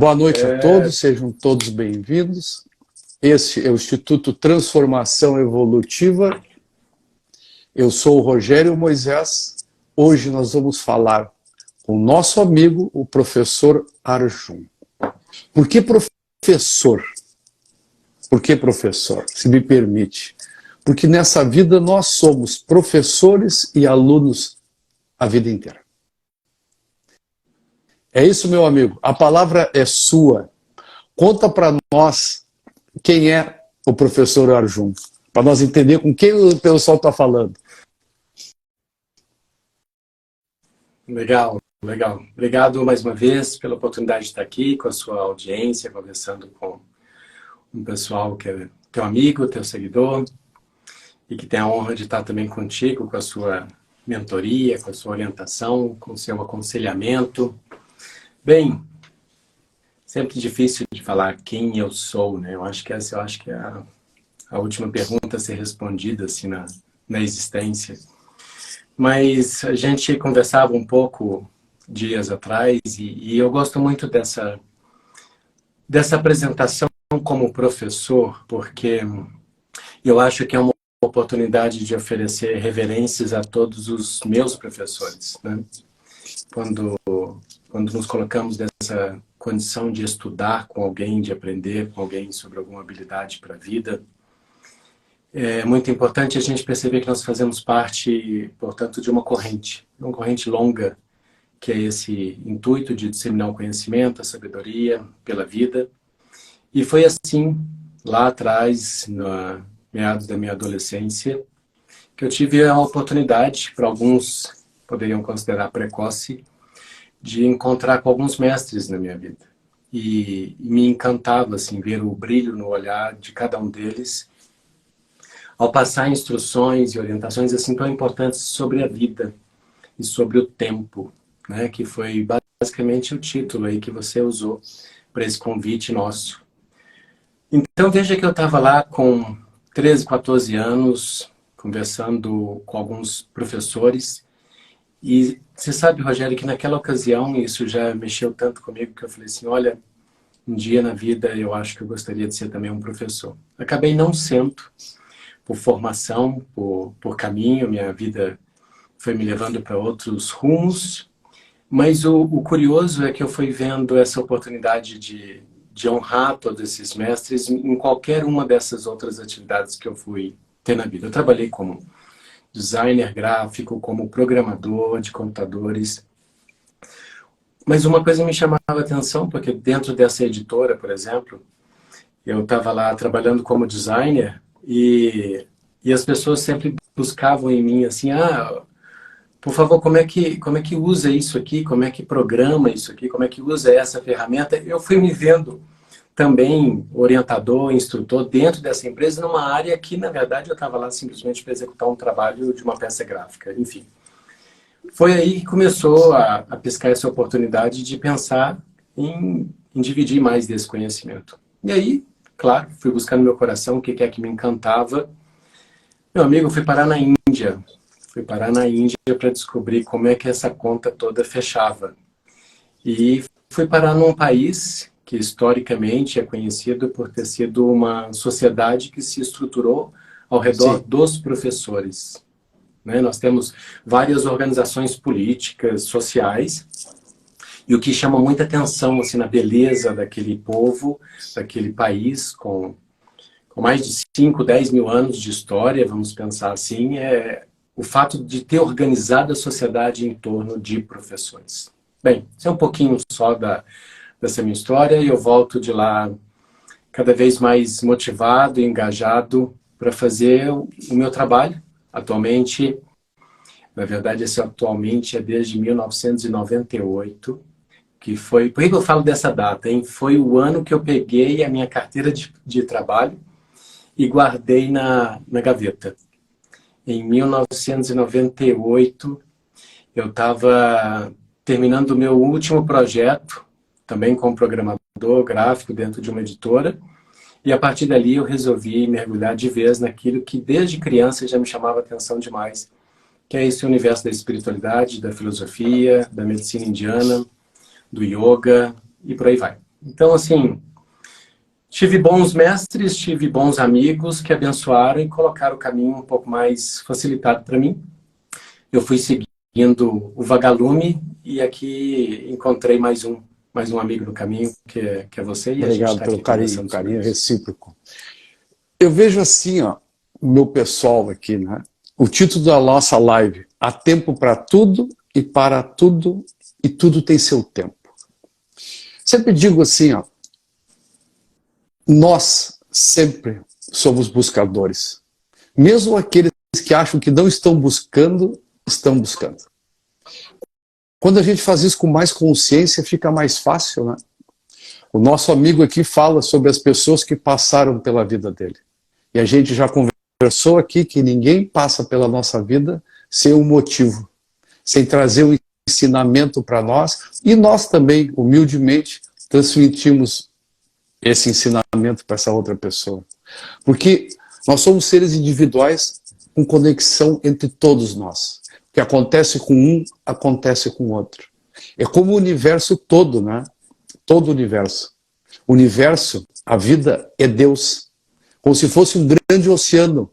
Boa noite a todos, sejam todos bem-vindos. Este é o Instituto Transformação Evolutiva. Eu sou o Rogério Moisés. Hoje nós vamos falar com o nosso amigo, o professor Arjun. Por que professor? Por que professor? Se me permite. Porque nessa vida nós somos professores e alunos a vida inteira. É isso, meu amigo. A palavra é sua. Conta para nós quem é o professor Arjun, para nós entender com quem o pessoal está falando. Legal, legal. Obrigado mais uma vez pela oportunidade de estar aqui com a sua audiência, conversando com um pessoal que é teu amigo, teu seguidor, e que tem a honra de estar também contigo com a sua mentoria, com a sua orientação, com o seu aconselhamento. Bem, sempre difícil de falar quem eu sou, né? Eu acho que essa é a última pergunta a ser respondida assim, na existência. Mas a gente conversava um pouco dias atrás e eu gosto muito dessa apresentação como professor, porque eu acho que é uma oportunidade de oferecer reverências a todos os meus professores, né? Quando nos colocamos nessa condição de estudar com alguém, de aprender com alguém sobre alguma habilidade para a vida, é muito importante a gente perceber que nós fazemos parte, portanto, de uma corrente longa, que é esse intuito de disseminar o conhecimento, a sabedoria pela vida. E foi assim, lá atrás, no meados da minha adolescência, que eu tive a oportunidade, para alguns poderiam considerar precoce, de encontrar com alguns mestres na minha vida. E me encantava assim, ver o brilho no olhar de cada um deles, ao passar instruções e orientações assim tão importantes sobre a vida e sobre o tempo, né? Que foi basicamente o título aí que você usou para esse convite nosso. Então veja que eu estava lá com 13, 14 anos, conversando com alguns professores. E você sabe, Rogério, que naquela ocasião isso já mexeu tanto comigo que eu falei assim, olha, um dia na vida eu acho que eu gostaria de ser também um professor. Acabei não sendo, por formação, por caminho, minha vida foi me levando para outros rumos, mas o curioso é que eu fui vendo essa oportunidade de honrar todos esses mestres em qualquer uma dessas outras atividades que eu fui ter na vida. Eu trabalhei como designer gráfico, como programador de computadores. Mas uma coisa me chamava a atenção, porque dentro dessa editora, por exemplo, eu estava lá trabalhando como designer e as pessoas sempre buscavam em mim assim, por favor, como é que usa isso aqui? Como é que programa isso aqui? Como é que usa essa ferramenta? Eu fui me vendo também orientador, instrutor dentro dessa empresa, numa área que, na verdade, eu estava lá simplesmente para executar um trabalho de uma peça gráfica, enfim. Foi aí que começou a piscar essa oportunidade de pensar em dividir mais desse conhecimento. E aí, claro, fui buscar no meu coração o que é que me encantava. Meu amigo, eu fui parar na Índia. Fui parar na Índia para descobrir como é que essa conta toda fechava. E fui parar num país que historicamente é conhecido por ter sido uma sociedade que se estruturou ao redor dos professores. Né? Nós temos várias organizações políticas, sociais, e o que chama muita atenção assim, na beleza daquele povo, daquele país, com mais de 5, 10 mil anos de história, vamos pensar assim, é o fato de ter organizado a sociedade em torno de professores. Bem, isso é um pouquinho só dessa minha história e eu volto de lá cada vez mais motivado e engajado para fazer o meu trabalho. Atualmente, na verdade, esse atualmente é desde 1998, que foi... Por que eu falo dessa data, hein? Foi o ano que eu peguei a minha carteira de trabalho e guardei na gaveta. Em 1998, eu estava terminando o meu último projeto, também como programador gráfico dentro de uma editora, e a partir dali eu resolvi mergulhar de vez naquilo que desde criança já me chamava atenção demais, que é esse universo da espiritualidade, da filosofia, da medicina indiana, do yoga e por aí vai. Então, assim, tive bons mestres, tive bons amigos que abençoaram e colocaram o caminho um pouco mais facilitado para mim. Eu fui seguindo o vagalume e aqui encontrei mais um amigo no caminho, que é você, e a gente Obrigado está pelo aqui carinho, conversando sobre carinho isso. recíproco. Eu vejo assim, ó, o meu pessoal aqui, né? O título da nossa live: há tempo para tudo e para tudo, e tudo tem seu tempo. Sempre digo assim, ó, nós sempre somos buscadores. Mesmo aqueles que acham que não estão buscando, estão buscando. Quando a gente faz isso com mais consciência, fica mais fácil, né? O nosso amigo aqui fala sobre as pessoas que passaram pela vida dele. E a gente já conversou aqui que ninguém passa pela nossa vida sem um motivo, sem trazer um ensinamento para nós, e nós também, humildemente, transmitimos esse ensinamento para essa outra pessoa. Porque nós somos seres individuais com conexão entre todos nós. O que acontece com um, acontece com o outro. É como o universo todo, né? Todo o universo. O universo, a vida é Deus. Como se fosse um grande oceano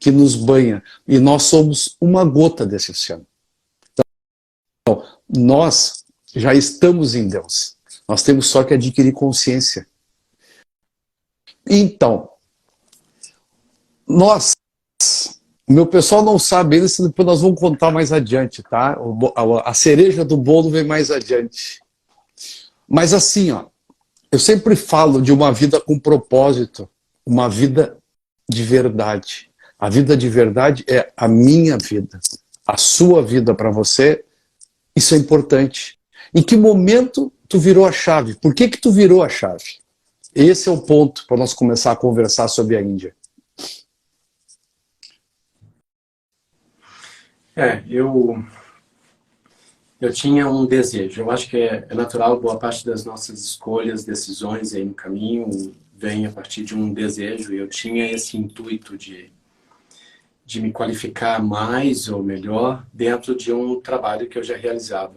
que nos banha. E nós somos uma gota desse oceano. Então, nós já estamos em Deus. Nós temos só que adquirir consciência. Então, nós, o meu pessoal não sabe ainda, depois nós vamos contar mais adiante, tá? A cereja do bolo vem mais adiante. Mas assim, ó, eu sempre falo de uma vida com propósito, uma vida de verdade. A vida de verdade é a minha vida, a sua vida para você. Isso é importante. Em que momento tu virou a chave? Por que tu virou a chave? Esse é o ponto para nós começar a conversar sobre a Índia. Eu tinha um desejo. Eu acho que é natural, boa parte das nossas escolhas, decisões aí no caminho vem a partir de um desejo. Eu tinha esse intuito de me qualificar mais ou melhor dentro de um trabalho que eu já realizava,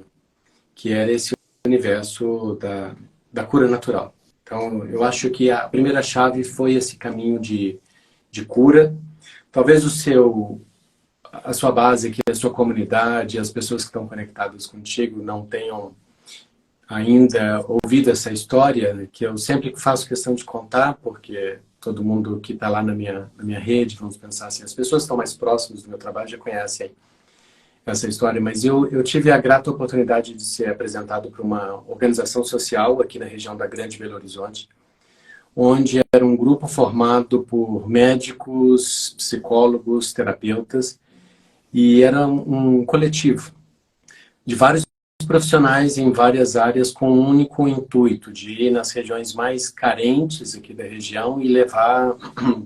que era esse universo da cura natural. Então, eu acho que a primeira chave foi esse caminho de cura. Talvez a sua base aqui, a sua comunidade, as pessoas que estão conectadas contigo não tenham ainda ouvido essa história, que eu sempre faço questão de contar, porque todo mundo que está lá na minha rede, vamos pensar assim, as pessoas que estão mais próximas do meu trabalho já conhecem essa história, mas eu tive a grata oportunidade de ser apresentado para uma organização social aqui na região da Grande Belo Horizonte, onde era um grupo formado por médicos, psicólogos, terapeutas, e era um coletivo de vários profissionais em várias áreas com um único intuito de ir nas regiões mais carentes aqui da região e levar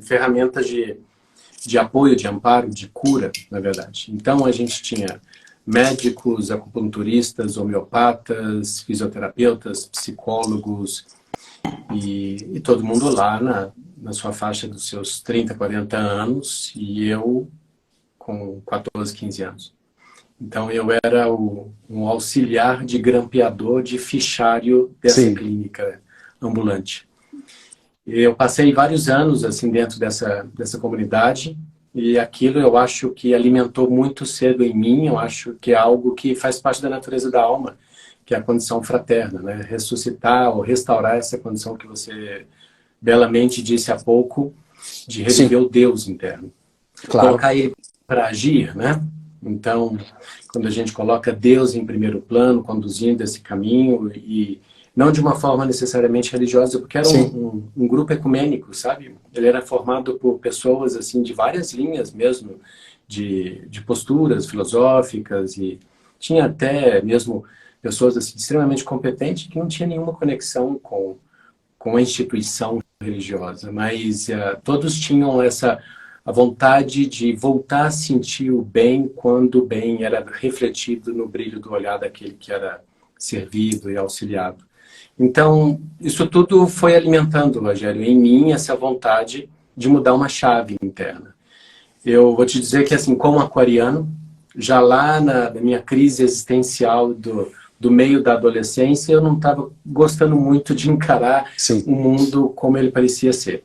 ferramentas de apoio, de amparo, de cura, na verdade. Então, a gente tinha médicos, acupunturistas, homeopatas, fisioterapeutas, psicólogos e todo mundo lá na sua faixa dos seus 30, 40 anos e eu com 14, 15 anos. Então, eu era um auxiliar de grampeador, de fichário dessa Sim. clínica ambulante. Eu passei vários anos assim dentro dessa comunidade e aquilo eu acho que alimentou muito cedo em mim, eu acho que é algo que faz parte da natureza da alma, que é a condição fraterna, né? Ressuscitar ou restaurar essa condição que você belamente disse há pouco, de reviver o Deus interno. Claro. Colocar ele para agir, né? Então, quando a gente coloca Deus em primeiro plano, conduzindo esse caminho, e não de uma forma necessariamente religiosa, porque era um grupo ecumênico, sabe? Ele era formado por pessoas assim de várias linhas mesmo, de posturas filosóficas, e tinha até mesmo pessoas assim, extremamente competentes que não tinham nenhuma conexão com a instituição religiosa, mas todos tinham a vontade de voltar a sentir o bem quando o bem era refletido no brilho do olhar daquele que era servido e auxiliado. Então, isso tudo foi alimentando, Rogério, em mim essa vontade de mudar uma chave interna. Eu vou te dizer que, assim, como aquariano, já lá na minha crise existencial do meio da adolescência, eu não estava gostando muito de encarar Sim. o mundo como ele parecia ser.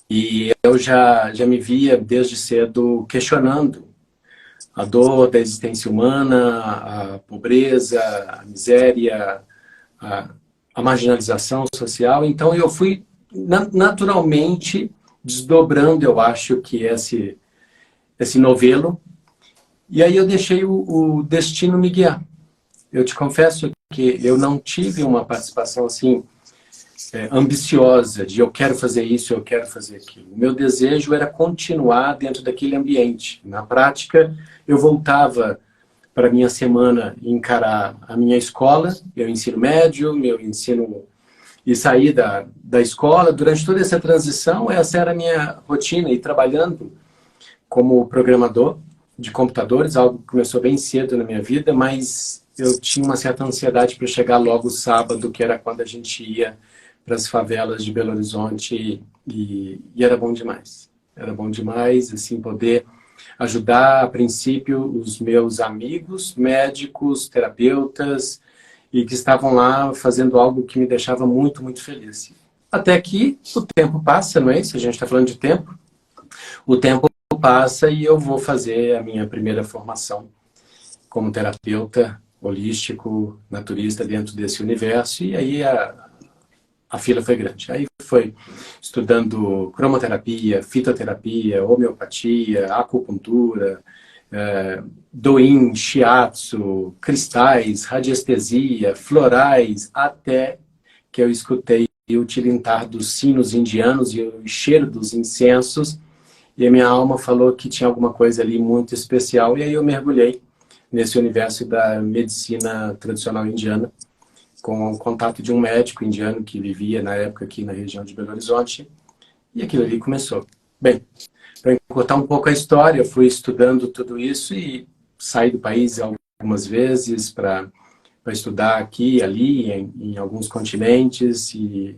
E eu já me via desde cedo questionando a dor da existência humana, a pobreza, a miséria, a marginalização social. Então eu fui naturalmente desdobrando, eu acho, que esse novelo. E aí eu deixei o destino me guiar. Eu te confesso que eu não tive uma participação assim ambiciosa de eu quero fazer isso, eu quero fazer aquilo. O meu desejo era continuar dentro daquele ambiente. Na prática, eu voltava para a minha semana encarar a minha escola, meu ensino médio, meu ensino... E sair da escola. Durante toda essa transição, essa era a minha rotina. E trabalhando como programador de computadores, algo que começou bem cedo na minha vida, mas eu tinha uma certa ansiedade para chegar logo sábado, que era quando a gente ia para as favelas de Belo Horizonte, e era bom demais. Era bom demais, assim, poder ajudar, a princípio, os meus amigos, médicos, terapeutas, e que estavam lá fazendo algo que me deixava muito, muito feliz. Até que o tempo passa, não é isso? A gente está falando de tempo. O tempo passa e eu vou fazer a minha primeira formação como terapeuta holístico, naturista dentro desse universo, e aí a fila foi grande. Aí foi estudando cromoterapia, fitoterapia, homeopatia, acupuntura, doin, shiatsu, cristais, radiestesia, florais, até que eu escutei o tilintar dos sinos indianos e o cheiro dos incensos, e a minha alma falou que tinha alguma coisa ali muito especial, e aí eu mergulhei nesse universo da medicina tradicional indiana, com o contato de um médico indiano que vivia na época aqui na região de Belo Horizonte, e aquilo ali começou. Bem, para encurtar um pouco a história, eu fui estudando tudo isso e saí do país algumas vezes para estudar aqui e ali, em alguns continentes, e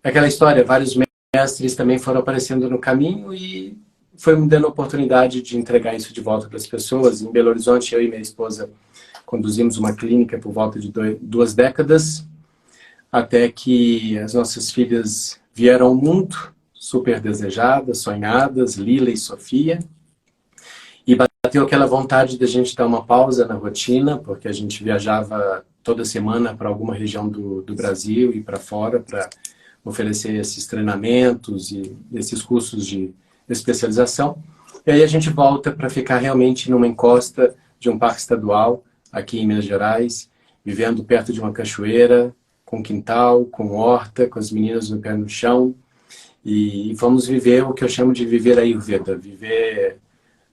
aquela história, vários mestres também foram aparecendo no caminho e foi me dando a oportunidade de entregar isso de volta para as pessoas. Em Belo Horizonte, eu e minha esposa conduzimos uma clínica por volta de 2 décadas, até que as nossas filhas vieram ao mundo, super desejadas, sonhadas, Lila e Sofia, e bateu aquela vontade de a gente dar uma pausa na rotina, porque a gente viajava toda semana para alguma região do Brasil e para fora, para oferecer esses treinamentos e esses cursos de especialização. E aí a gente volta para ficar realmente numa encosta de um parque estadual, aqui em Minas Gerais, vivendo perto de uma cachoeira, com quintal, com horta, com as meninas no pé no chão. E vamos viver o que eu chamo de viver a Ayurveda, viver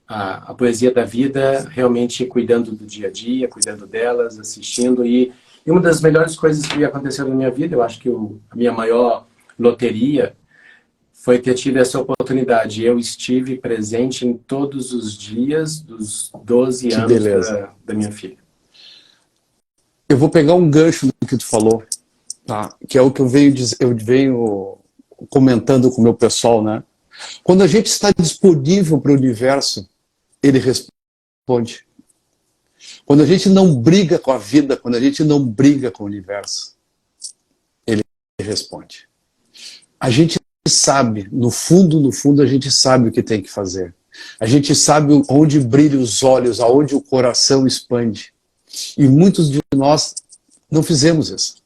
a poesia da vida, realmente cuidando do dia a dia, cuidando delas, assistindo. E uma das melhores coisas que aconteceu na minha vida, eu acho que a minha maior loteria foi ter tido essa oportunidade. Eu estive presente em todos os dias dos 12 anos da minha filha. Eu vou pegar um gancho do que tu falou, tá? Que é o que eu venho comentando com o meu pessoal, né? Quando a gente está disponível para o universo, ele responde. Quando a gente não briga com a vida, quando a gente não briga com o universo, ele responde. A gente sabe, no fundo, a gente sabe o que tem que fazer. A gente sabe onde brilham os olhos, aonde o coração expande. E muitos de nós não fizemos isso.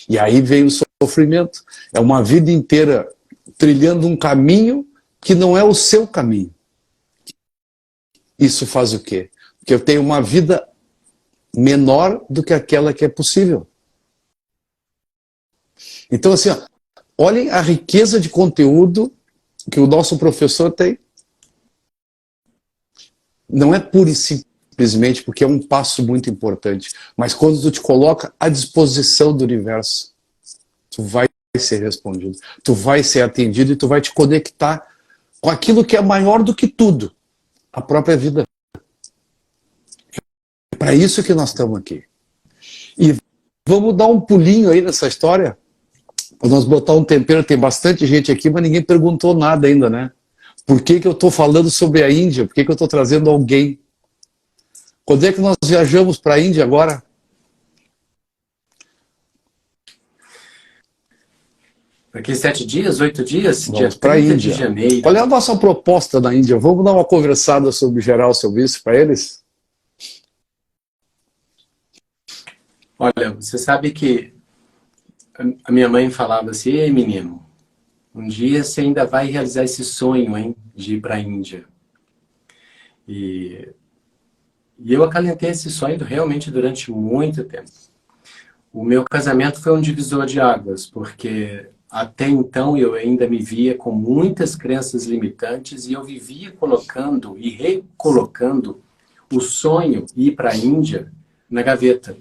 E aí vem o sofrimento. É uma vida inteira trilhando um caminho que não é o seu caminho. Isso faz o quê? Porque eu tenho uma vida menor do que aquela que é possível. Então, assim, ó, olhem a riqueza de conteúdo que o nosso professor tem. Não é pura e simplesmente porque é um passo muito importante, mas quando tu te coloca à disposição do universo, tu vai ser respondido, tu vai ser atendido e tu vai te conectar com aquilo que é maior do que tudo, a própria vida. É para isso que nós estamos aqui. E vamos dar um pulinho aí nessa história, para nós botar um tempero. Tem bastante gente aqui, mas ninguém perguntou nada ainda, né? Por que eu estou falando sobre a Índia? Por que eu estou trazendo alguém? Quando é que nós viajamos para a Índia agora? Daqui 7 dias, 8 dias, dia Vamos para a 30 Índia. de janeiro. Qual é a nossa proposta na Índia? Vamos dar uma conversada sobre geral sobre isso para eles? Olha, você sabe que a minha mãe falava assim: ei, menino, um dia você ainda vai realizar esse sonho, hein, de ir para a Índia. E eu acalentei esse sonho realmente durante muito tempo. O meu casamento foi um divisor de águas, porque até então eu ainda me via com muitas crenças limitantes e eu vivia colocando e recolocando o sonho de ir para a Índia na gaveta.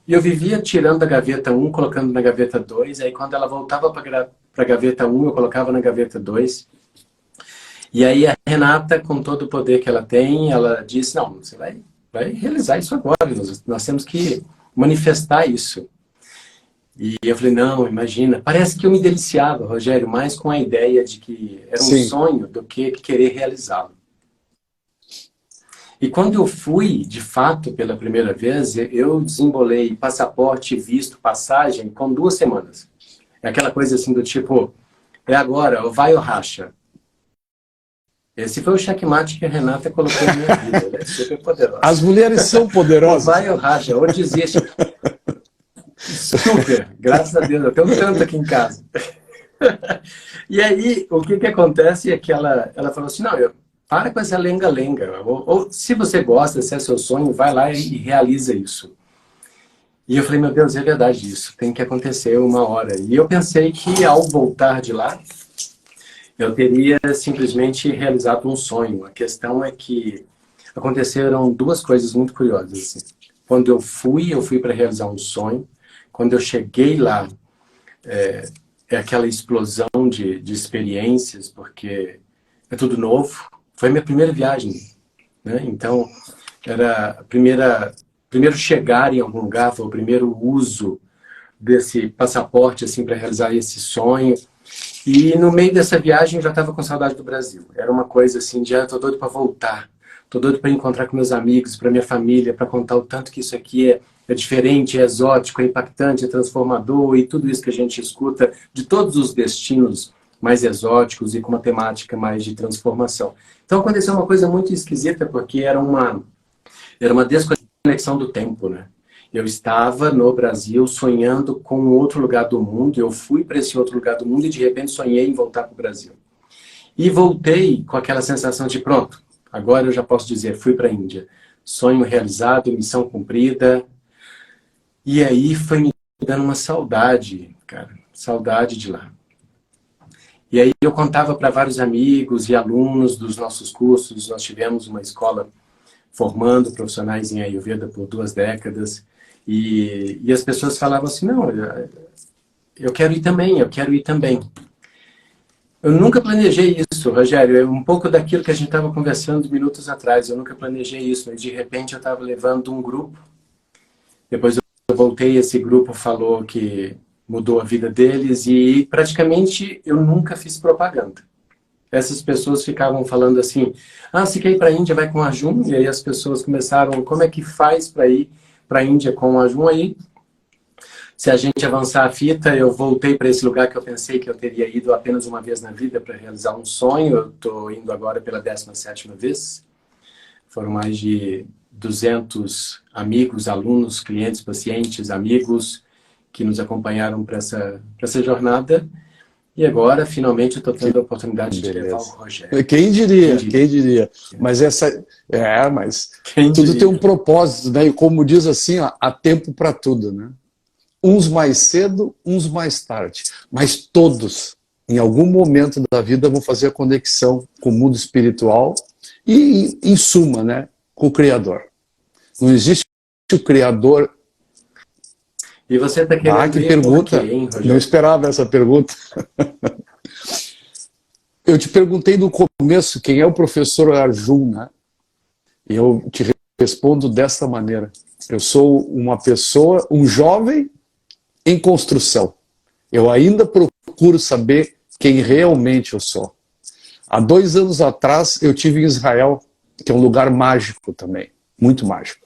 E eu vivia tirando da gaveta 1, colocando na gaveta 2, aí quando ela voltava para a gaveta 1, eu colocava na gaveta 2. E aí a Renata, com todo o poder que ela tem, ela disse: não, você vai realizar isso agora, nós temos que manifestar isso. E eu falei: não, imagina, parece que eu me deliciava, Rogério, mais com a ideia de que era um Sim. sonho do que querer realizá-lo. E quando eu fui, de fato, pela primeira vez, eu desembolei passaporte, visto, passagem com 2 semanas. É aquela coisa assim do tipo, é agora, ou vai ou racha. Esse foi o checkmate que a Renata colocou na minha vida. Ela é super poderosa. As mulheres são Ou poderosas. vai ou racha, ou desiste. Super, graças a Deus, eu tenho tanto aqui em casa. E aí, o que acontece é que ela falou assim: não, para com essa lenga-lenga. Ou se você gosta, se é seu sonho, vai lá e realiza isso. E eu falei: meu Deus, é verdade isso, tem que acontecer uma hora. E eu pensei que ao voltar de lá, eu teria simplesmente realizado um sonho. A questão é que aconteceram 2 coisas muito curiosas. Assim. Quando eu fui para realizar um sonho. Quando eu cheguei lá, é aquela explosão de experiências, porque é tudo novo. Foi a minha primeira viagem, né? Então, era primeiro chegar em algum lugar, foi o primeiro uso desse passaporte assim para realizar esse sonho. E no meio dessa viagem eu já estava com saudade do Brasil. Era uma coisa assim de, tô doido para voltar. Tô doido para encontrar com meus amigos, para minha família, para contar o tanto que isso aqui é diferente, é exótico, é impactante, é transformador e tudo isso que a gente escuta de todos os destinos mais exóticos e com uma temática mais de transformação. Então aconteceu uma coisa muito esquisita, porque era uma desconexão do tempo, né? Eu estava no Brasil sonhando com outro lugar do mundo, eu fui para esse outro lugar do mundo e de repente sonhei em voltar para o Brasil. E voltei com aquela sensação de pronto, agora eu já posso dizer, fui para a Índia. Sonho realizado, missão cumprida. E aí foi me dando uma saudade, cara, saudade de lá. E aí eu contava para vários amigos e alunos dos nossos cursos, nós tivemos uma escola formando profissionais em Ayurveda por 2 décadas, e as pessoas falavam assim: não, eu quero ir também, eu quero ir também. Eu nunca planejei isso, Rogério, é um pouco daquilo que a gente estava conversando minutos atrás, eu nunca planejei isso, mas de repente eu estava levando um grupo, depois eu voltei, esse grupo falou que mudou a vida deles, e praticamente eu nunca fiz propaganda. Essas pessoas ficavam falando assim: ah, se quer ir para a Índia, vai com o Arjun. E aí as pessoas começaram: como é que faz para ir para a Índia com o Arjun? Aí, se a gente avançar a fita, eu voltei para esse lugar que eu pensei que eu teria ido apenas uma vez na vida para realizar um sonho. Eu estou indo agora pela 17ª vez. Foram mais de 200 amigos, alunos, clientes, pacientes, amigos que nos acompanharam para essa jornada. E agora, finalmente, eu estou tendo a oportunidade de levar o Rogério. Quem diria, quem diria. Mas mas Quem tudo diria? tem um propósito, né? E como diz assim, ó, há tempo para tudo, né? Uns mais cedo, uns mais tarde. Mas todos, em algum momento da vida, vão fazer a conexão com o mundo espiritual e, em suma, né, com o Criador. Não existe o Criador. E você está querendo que ir pergunta. Por quê, hein, Rogério? Não esperava essa pergunta. Eu te perguntei no começo quem é o professor Arjun, né? E eu te respondo desta maneira: eu sou uma pessoa, um jovem em construção. Eu ainda procuro saber quem realmente eu sou. Há 2 anos atrás eu tive em Israel, que é um lugar mágico também, muito mágico.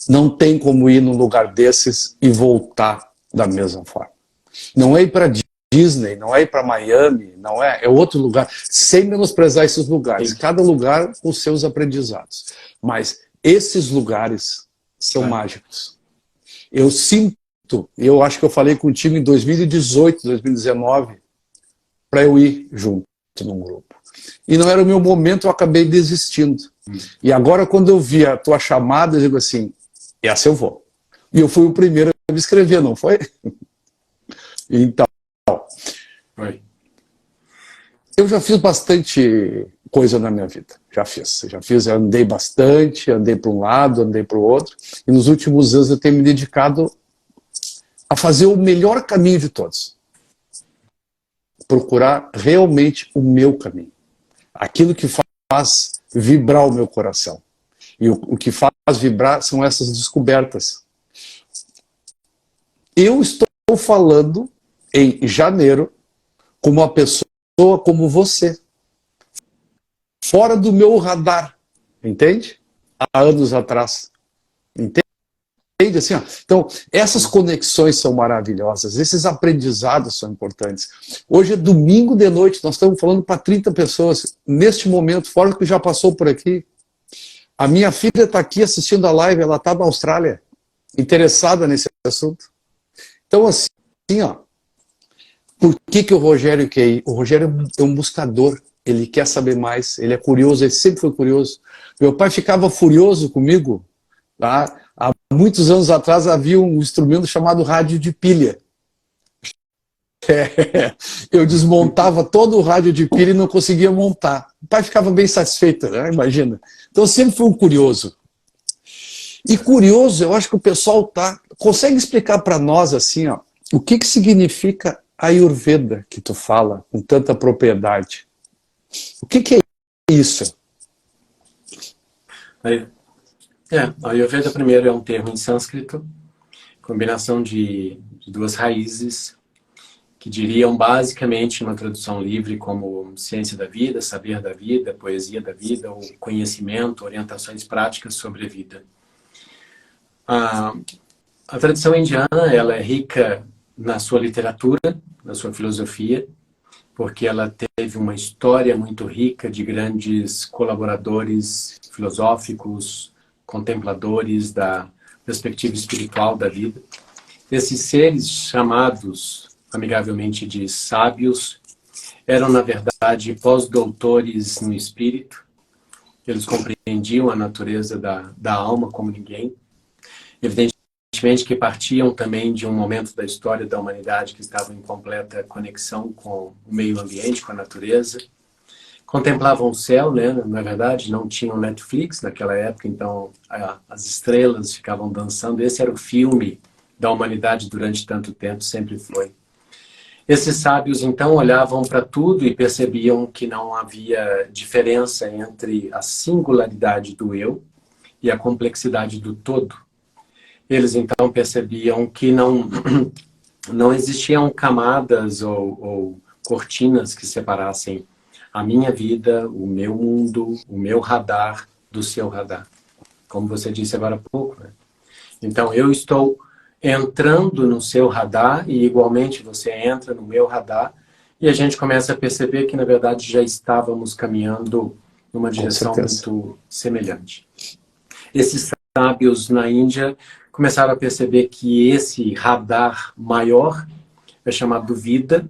Não tem como ir num lugar desses e voltar da mesma forma. Não é ir para Disney, não é ir para Miami, não é outro lugar, sem menosprezar esses lugares. Cada lugar com seus aprendizados. Mas esses lugares são mágicos. Eu sinto, eu acho que eu falei contigo em 2018, 2019, para eu ir junto num grupo. E não era o meu momento, eu acabei desistindo. E agora, quando eu vi a tua chamada, eu digo assim, essa eu vou. E eu fui o primeiro a me inscrever, não foi? Então, eu já fiz bastante coisa na minha vida. Já fiz, andei bastante, andei para um lado, andei para o outro. E nos últimos anos eu tenho me dedicado a fazer o melhor caminho de todos. Procurar realmente o meu caminho. Aquilo que faz vibrar o meu coração. E o que faz vibrar são essas descobertas. Eu estou falando em janeiro com uma pessoa como você. Fora do meu radar. Entende? Há anos atrás. Entende? Assim, ó. Então, essas conexões são maravilhosas, esses aprendizados são importantes. Hoje é domingo de noite, nós estamos falando para 30 pessoas, neste momento, fora o que já passou por aqui. A minha filha está aqui assistindo a live, ela está na Austrália, interessada nesse assunto. Então, assim, ó, por que o Rogério quer ir? O Rogério é um buscador, ele quer saber mais, ele é curioso, ele sempre foi curioso. Meu pai ficava furioso comigo, tá? Há muitos anos atrás havia um instrumento chamado rádio de pilha. Eu desmontava todo o rádio de pilha e não conseguia montar. O pai ficava bem satisfeito, né? Imagina. Então eu sempre fui um curioso. E curioso, eu acho que o pessoal consegue explicar para nós assim, ó, o que significa a Ayurveda que tu fala com tanta propriedade? O que é isso? A Ayurveda, primeiro, é um termo em sânscrito, combinação de duas raízes, que diriam basicamente, numa tradução livre, como ciência da vida, saber da vida, poesia da vida, ou conhecimento, orientações práticas sobre a vida. A tradição indiana, ela é rica na sua literatura, na sua filosofia, porque ela teve uma história muito rica de grandes colaboradores filosóficos, contempladores da perspectiva espiritual da vida. Esses seres chamados amigavelmente de sábios eram, na verdade, pós-doutores no espírito. Eles compreendiam a natureza da alma como ninguém. Evidentemente que partiam também de um momento da história da humanidade que estava em completa conexão com o meio ambiente, com a natureza. Contemplavam o céu, né? Na verdade, não tinham Netflix naquela época, então as estrelas ficavam dançando. Esse era o filme da humanidade durante tanto tempo, sempre foi. Esses sábios, então, olhavam para tudo e percebiam que não havia diferença entre a singularidade do eu e a complexidade do todo. Eles, então, percebiam que não existiam camadas ou cortinas que separassem a minha vida, o meu mundo, o meu radar do seu radar. Como você disse agora há pouco, né? Então, eu estou entrando no seu radar e, igualmente, você entra no meu radar e a gente começa a perceber que, na verdade, já estávamos caminhando numa direção muito semelhante. Esses sábios na Índia começaram a perceber que esse radar maior é chamado vida,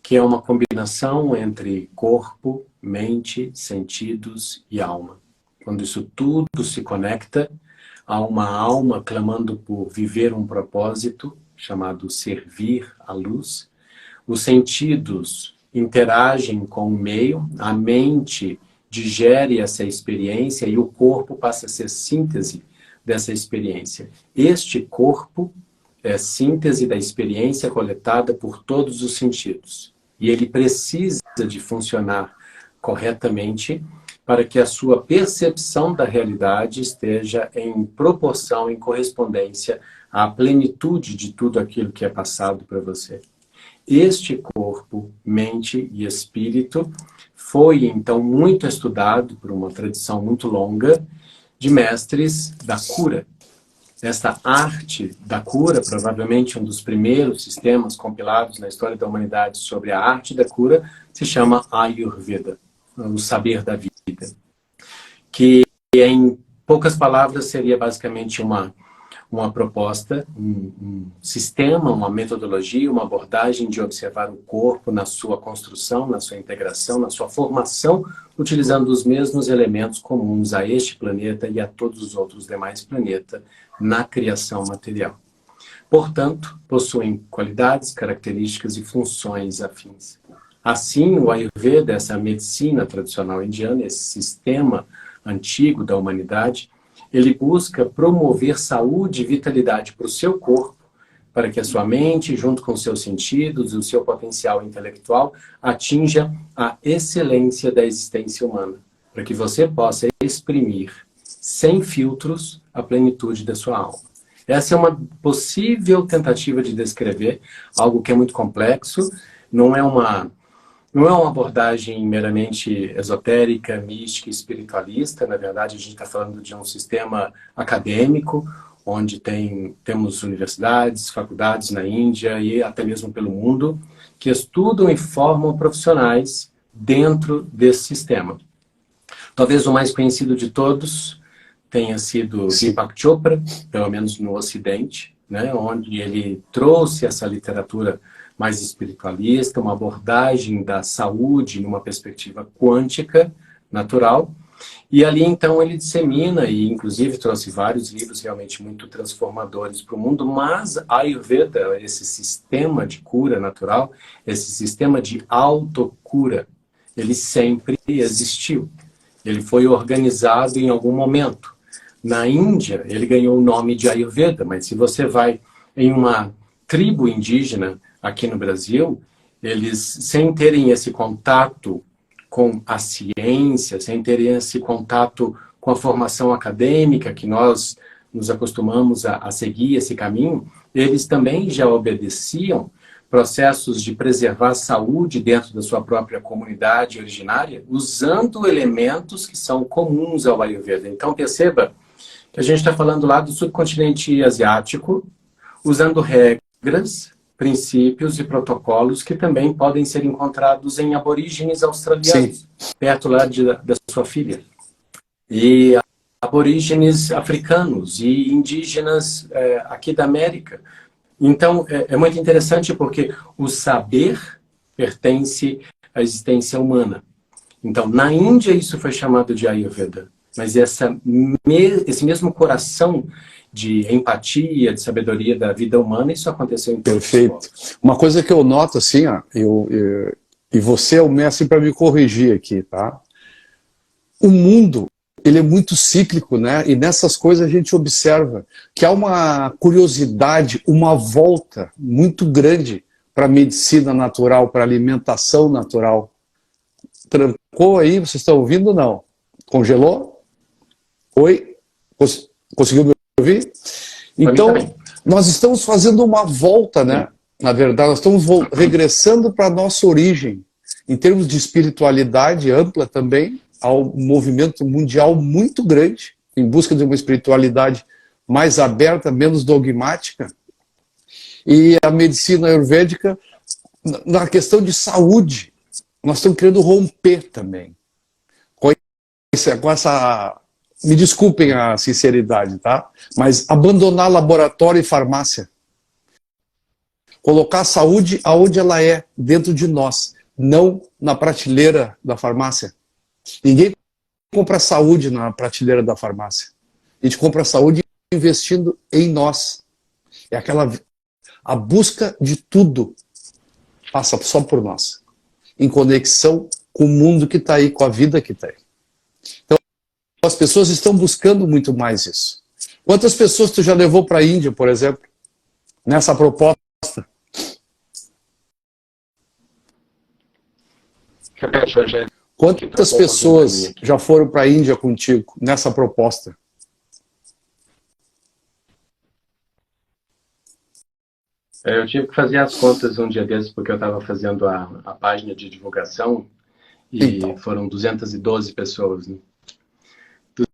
que é uma combinação entre corpo, mente, sentidos e alma. Quando isso tudo se conecta, há uma alma clamando por viver um propósito, chamado servir à luz. Os sentidos interagem com o meio, a mente digere essa experiência e o corpo passa a ser síntese dessa experiência. Este corpo é síntese da experiência coletada por todos os sentidos. E ele precisa de funcionar corretamente para que a sua percepção da realidade esteja em proporção, em correspondência à plenitude de tudo aquilo que é passado para você. Este corpo, mente e espírito foi, então, muito estudado por uma tradição muito longa de mestres da cura. esta arte da cura, provavelmente um dos primeiros sistemas compilados na história da humanidade sobre a arte da cura, se chama Ayurveda, o saber da vida. Que, em poucas palavras, seria basicamente uma proposta, um sistema, uma metodologia, uma abordagem de observar o corpo na sua construção, na sua integração, na sua formação, utilizando os mesmos elementos comuns a este planeta e a todos os outros demais planetas na criação material. Portanto, possuem qualidades, características e funções afins. Assim, o Ayurveda, essa medicina tradicional indiana, esse sistema antigo da humanidade, ele busca promover saúde e vitalidade para o seu corpo, para que a sua mente, junto com os seus sentidos e o seu potencial intelectual, atinja a excelência da existência humana, para que você possa exprimir, sem filtros, a plenitude da sua alma. Essa é uma possível tentativa de descrever algo que é muito complexo, não é uma abordagem meramente esotérica, mística, espiritualista. Na verdade, a gente está falando de um sistema acadêmico, onde temos universidades, faculdades na Índia e até mesmo pelo mundo, que estudam e formam profissionais dentro desse sistema. Talvez o mais conhecido de todos tenha sido Deepak Chopra, pelo menos no Ocidente, né, onde ele trouxe essa literatura mais espiritualista, uma abordagem da saúde numa perspectiva quântica, natural. E ali, então, ele dissemina, e inclusive trouxe vários livros realmente muito transformadores para o mundo, mas a Ayurveda, esse sistema de cura natural, esse sistema de autocura, ele sempre existiu. Ele foi organizado em algum momento. Na Índia, ele ganhou o nome de Ayurveda, mas se você vai em uma tribo indígena aqui no Brasil, eles, sem terem esse contato com a ciência, sem terem esse contato com a formação acadêmica, que nós nos acostumamos a seguir esse caminho, eles também já obedeciam processos de preservar a saúde dentro da sua própria comunidade originária, usando elementos que são comuns ao Ayurveda. Então, perceba que a gente está falando lá do subcontinente asiático, usando regras, princípios e protocolos que também podem ser encontrados em aborígenes australianos, perto lá da sua filha. E aborígenes africanos e indígenas aqui da América. Então, é muito interessante porque o saber pertence à existência humana. Então, na Índia isso foi chamado de Ayurveda, mas esse mesmo coração de empatia, de sabedoria da vida humana, isso aconteceu em todos. Perfeito. Uma coisa que eu noto assim, ó, e você é o mestre para me corrigir aqui, tá? O mundo, ele é muito cíclico, né? E nessas coisas a gente observa que há uma curiosidade, uma volta muito grande para a medicina natural, para a alimentação natural. Trancou aí? Vocês estão ouvindo ou não? Congelou? Oi? Conseguiu me ouvir? Então, nós estamos fazendo uma volta, né? Na verdade, nós estamos regressando para a nossa origem, em termos de espiritualidade ampla também, ao movimento mundial muito grande, em busca de uma espiritualidade mais aberta, menos dogmática. E a medicina ayurvédica, na questão de saúde, nós estamos querendo romper também. Com essa... Me desculpem a sinceridade, tá? Mas abandonar laboratório e farmácia. Colocar a saúde aonde ela é, dentro de nós, não na prateleira da farmácia. Ninguém compra saúde na prateleira da farmácia. A gente compra saúde investindo em nós. É a busca de tudo passa só por nós. Em conexão com o mundo que está aí, com a vida que está aí. Então, as pessoas estão buscando muito mais isso. Quantas pessoas tu já levou para a Índia, por exemplo, nessa proposta? Repete, Rogério. Quantas pessoas já foram para a Índia contigo nessa proposta? Eu tive que fazer as contas um dia desses, porque eu estava fazendo a página de divulgação e então, foram 212 pessoas. Né?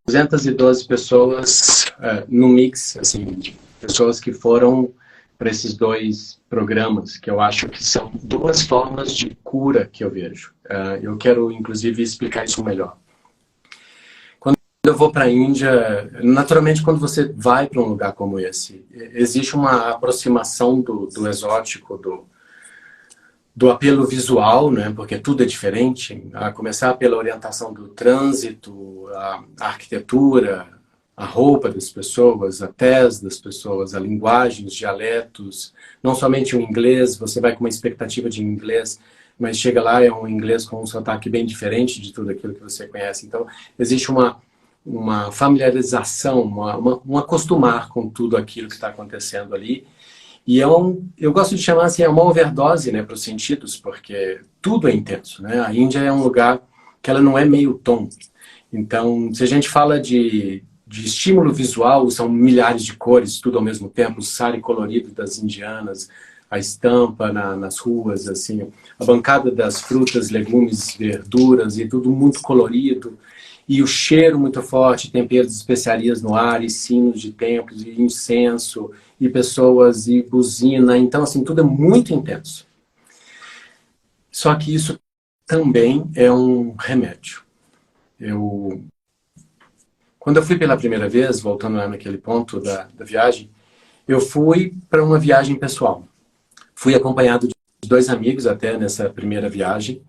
212 pessoas no mix, assim, pessoas que foram para esses 2 programas, que eu acho que são 2 formas de cura que eu vejo. Eu quero, inclusive, explicar isso melhor. Quando eu vou para a Índia, naturalmente, quando você vai para um lugar como esse, existe uma aproximação do exótico, do apelo visual, né? Porque tudo é diferente, a começar pela orientação do trânsito, a arquitetura, a roupa das pessoas, a tez das pessoas, a linguagem, os dialetos, não somente o inglês, você vai com uma expectativa de inglês, mas chega lá é um inglês com um sotaque bem diferente de tudo aquilo que você conhece. Então, existe uma familiarização, um acostumar com tudo aquilo que está acontecendo ali. E eu gosto de chamar assim, uma overdose, né, para os sentidos, porque tudo é intenso, né? A Índia é um lugar que ela não é meio tom. Então, se a gente fala de estímulo visual, são milhares de cores, tudo ao mesmo tempo, o sari colorido das indianas, a estampa nas ruas, assim, a bancada das frutas, legumes, verduras, e tudo muito colorido. E o cheiro muito forte, temperos de especiarias no ar, e sinos de templos, e incenso, e pessoas, e buzina. Então, assim, tudo é muito intenso. Só que isso também é um remédio. Quando eu fui pela primeira vez, voltando lá naquele ponto da viagem, eu fui para uma viagem pessoal. Fui acompanhado de 2 amigos até nessa primeira viagem.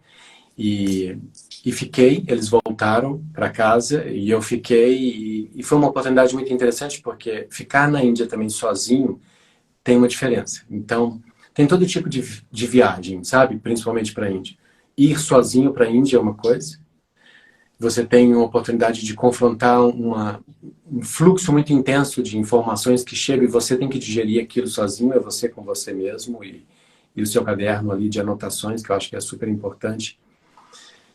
E fiquei, eles voltaram para casa e eu fiquei, e foi uma oportunidade muito interessante porque ficar na Índia também sozinho tem uma diferença. Então, tem todo tipo de viagem, sabe? Principalmente para a Índia. Ir sozinho para a Índia é uma coisa. Você tem uma oportunidade de confrontar um fluxo muito intenso de informações que chegam e você tem que digerir aquilo sozinho, é você com você mesmo e o seu caderno ali de anotações, que eu acho que é super importante.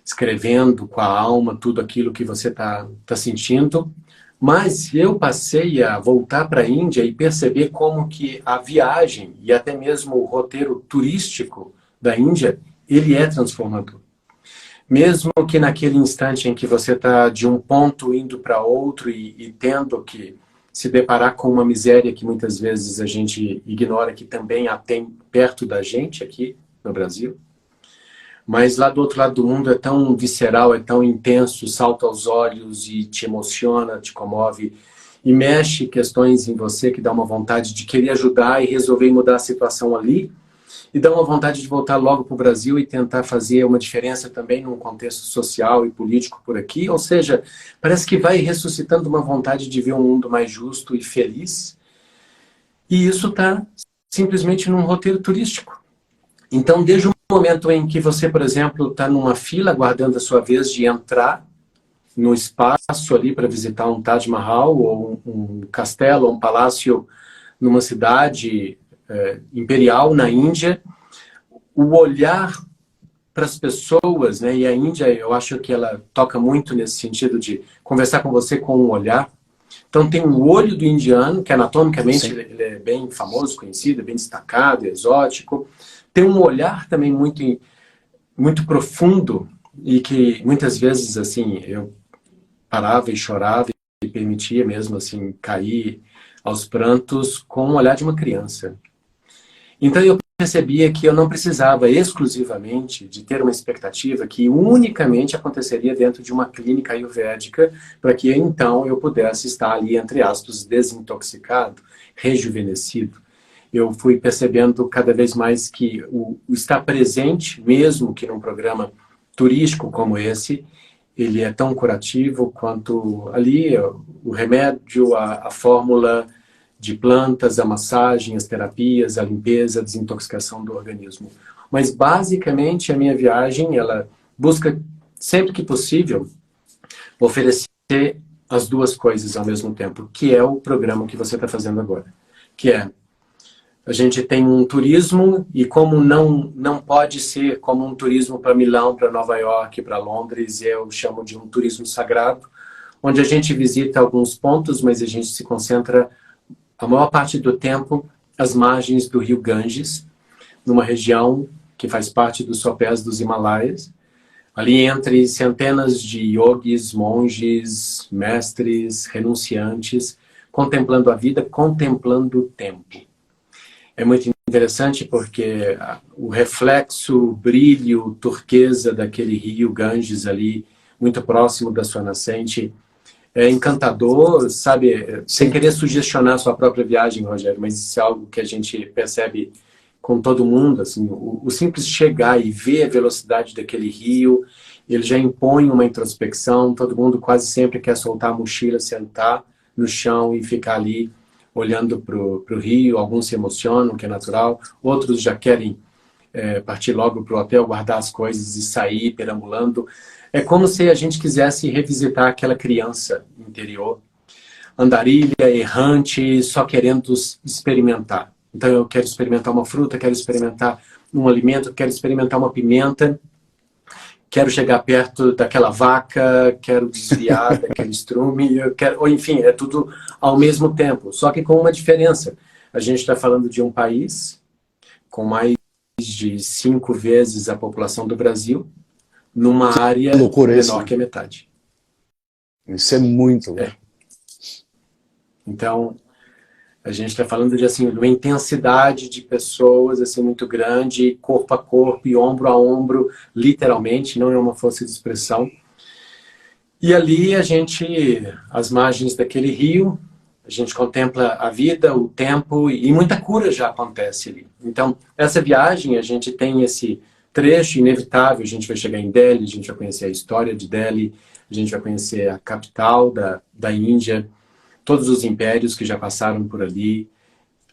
Escrevendo com a alma tudo aquilo que você tá sentindo. Mas eu passei a voltar para a Índia e perceber como que a viagem e até mesmo o roteiro turístico da Índia, ele é transformador. Mesmo que naquele instante em que você está de um ponto indo para outro e tendo que se deparar com uma miséria que muitas vezes a gente ignora que também a tem perto da gente aqui no Brasil. Mas lá do outro lado do mundo é tão visceral, é tão intenso, salta aos olhos e te emociona, te comove e mexe questões em você que dá uma vontade de querer ajudar e resolver mudar a situação ali e dá uma vontade de voltar logo para o Brasil e tentar fazer uma diferença também num contexto social e político por aqui. Ou seja, parece que vai ressuscitando uma vontade de ver um mundo mais justo e feliz. E isso está simplesmente num roteiro turístico. Então, desde o momento em que você, por exemplo, está numa fila aguardando a sua vez de entrar no espaço ali para visitar um Taj Mahal ou um castelo ou um palácio numa cidade imperial na Índia, o olhar para as pessoas, né? E a Índia, eu acho que ela toca muito nesse sentido de conversar com você com um olhar. Então tem o olho do indiano, que anatomicamente ele é bem famoso, conhecido, bem destacado, exótico. Tem um olhar também muito profundo e que muitas vezes assim eu parava e chorava e permitia mesmo assim cair aos prantos com o olhar de uma criança. Então eu percebia que eu não precisava exclusivamente de ter uma expectativa que unicamente aconteceria dentro de uma clínica ayurvédica para que então eu pudesse estar ali, entre aspas, desintoxicado, rejuvenescido. Eu fui percebendo cada vez mais que o estar presente, mesmo que num programa turístico como esse, ele é tão curativo quanto ali o remédio, a fórmula de plantas, a massagem, as terapias, a limpeza, a desintoxicação do organismo. Mas, basicamente, a minha viagem, ela busca, sempre que possível, oferecer as 2 coisas ao mesmo tempo, que é o programa que você está fazendo agora. Que é, a gente tem um turismo, e como não pode ser como um turismo para Milão, para Nova York, para Londres, eu chamo de um turismo sagrado, onde a gente visita alguns pontos, mas a gente se concentra a maior parte do tempo às margens do rio Ganges, numa região que faz parte dos sopés dos Himalaias, ali entre centenas de yogis, monges, mestres, renunciantes, contemplando a vida, contemplando o tempo. É muito interessante porque o reflexo, o brilho turquesa daquele rio Ganges ali, muito próximo da sua nascente, é encantador, sabe? Sem querer sugestionar a sua própria viagem, Rogério, mas isso é algo que a gente percebe com todo mundo, assim, o simples chegar e ver a velocidade daquele rio, ele já impõe uma introspecção, todo mundo quase sempre quer soltar a mochila, sentar no chão e ficar ali olhando para o rio, alguns se emocionam, que é natural, outros já querem partir logo para o hotel, guardar as coisas e sair perambulando. É como se a gente quisesse revisitar aquela criança interior, andarilha, errante, só querendo experimentar. Então eu quero experimentar uma fruta, quero experimentar um alimento, quero experimentar uma pimenta, quero chegar perto daquela vaca, quero desviar daquele estrume, eu quero, ou enfim, é tudo ao mesmo tempo, só que com uma diferença. A gente está falando de um país com mais de 5 vezes a população do Brasil, numa área menor que a metade. Isso é muito louco. Então, a gente está falando de, assim, uma intensidade de pessoas assim, muito grande, corpo a corpo e ombro a ombro, literalmente, não é uma força de expressão. E ali a gente, às margens daquele rio, a gente contempla a vida, o tempo, e muita cura já acontece ali. Então, essa viagem, a gente tem esse trecho inevitável, a gente vai chegar em Delhi, a gente vai conhecer a história de Delhi, a gente vai conhecer a capital da Índia, todos os impérios que já passaram por ali.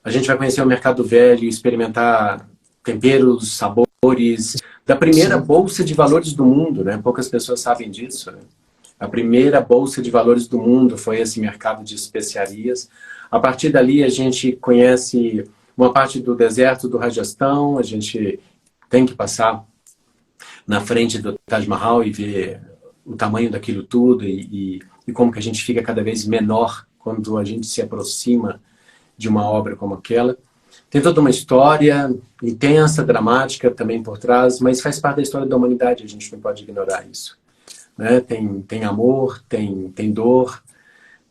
A gente vai conhecer o mercado velho, experimentar temperos, sabores, da primeira bolsa de valores do mundo, né? Poucas pessoas sabem disso, né? A primeira bolsa de valores do mundo foi esse mercado de especiarias. A partir dali a gente conhece uma parte do deserto do Rajastão, a gente tem que passar na frente do Taj Mahal e ver o tamanho daquilo tudo e como que a gente fica cada vez menor quando a gente se aproxima de uma obra como aquela. Tem toda uma história intensa, dramática também por trás, mas faz parte da história da humanidade, a gente não pode ignorar isso. Né? Tem amor, tem dor,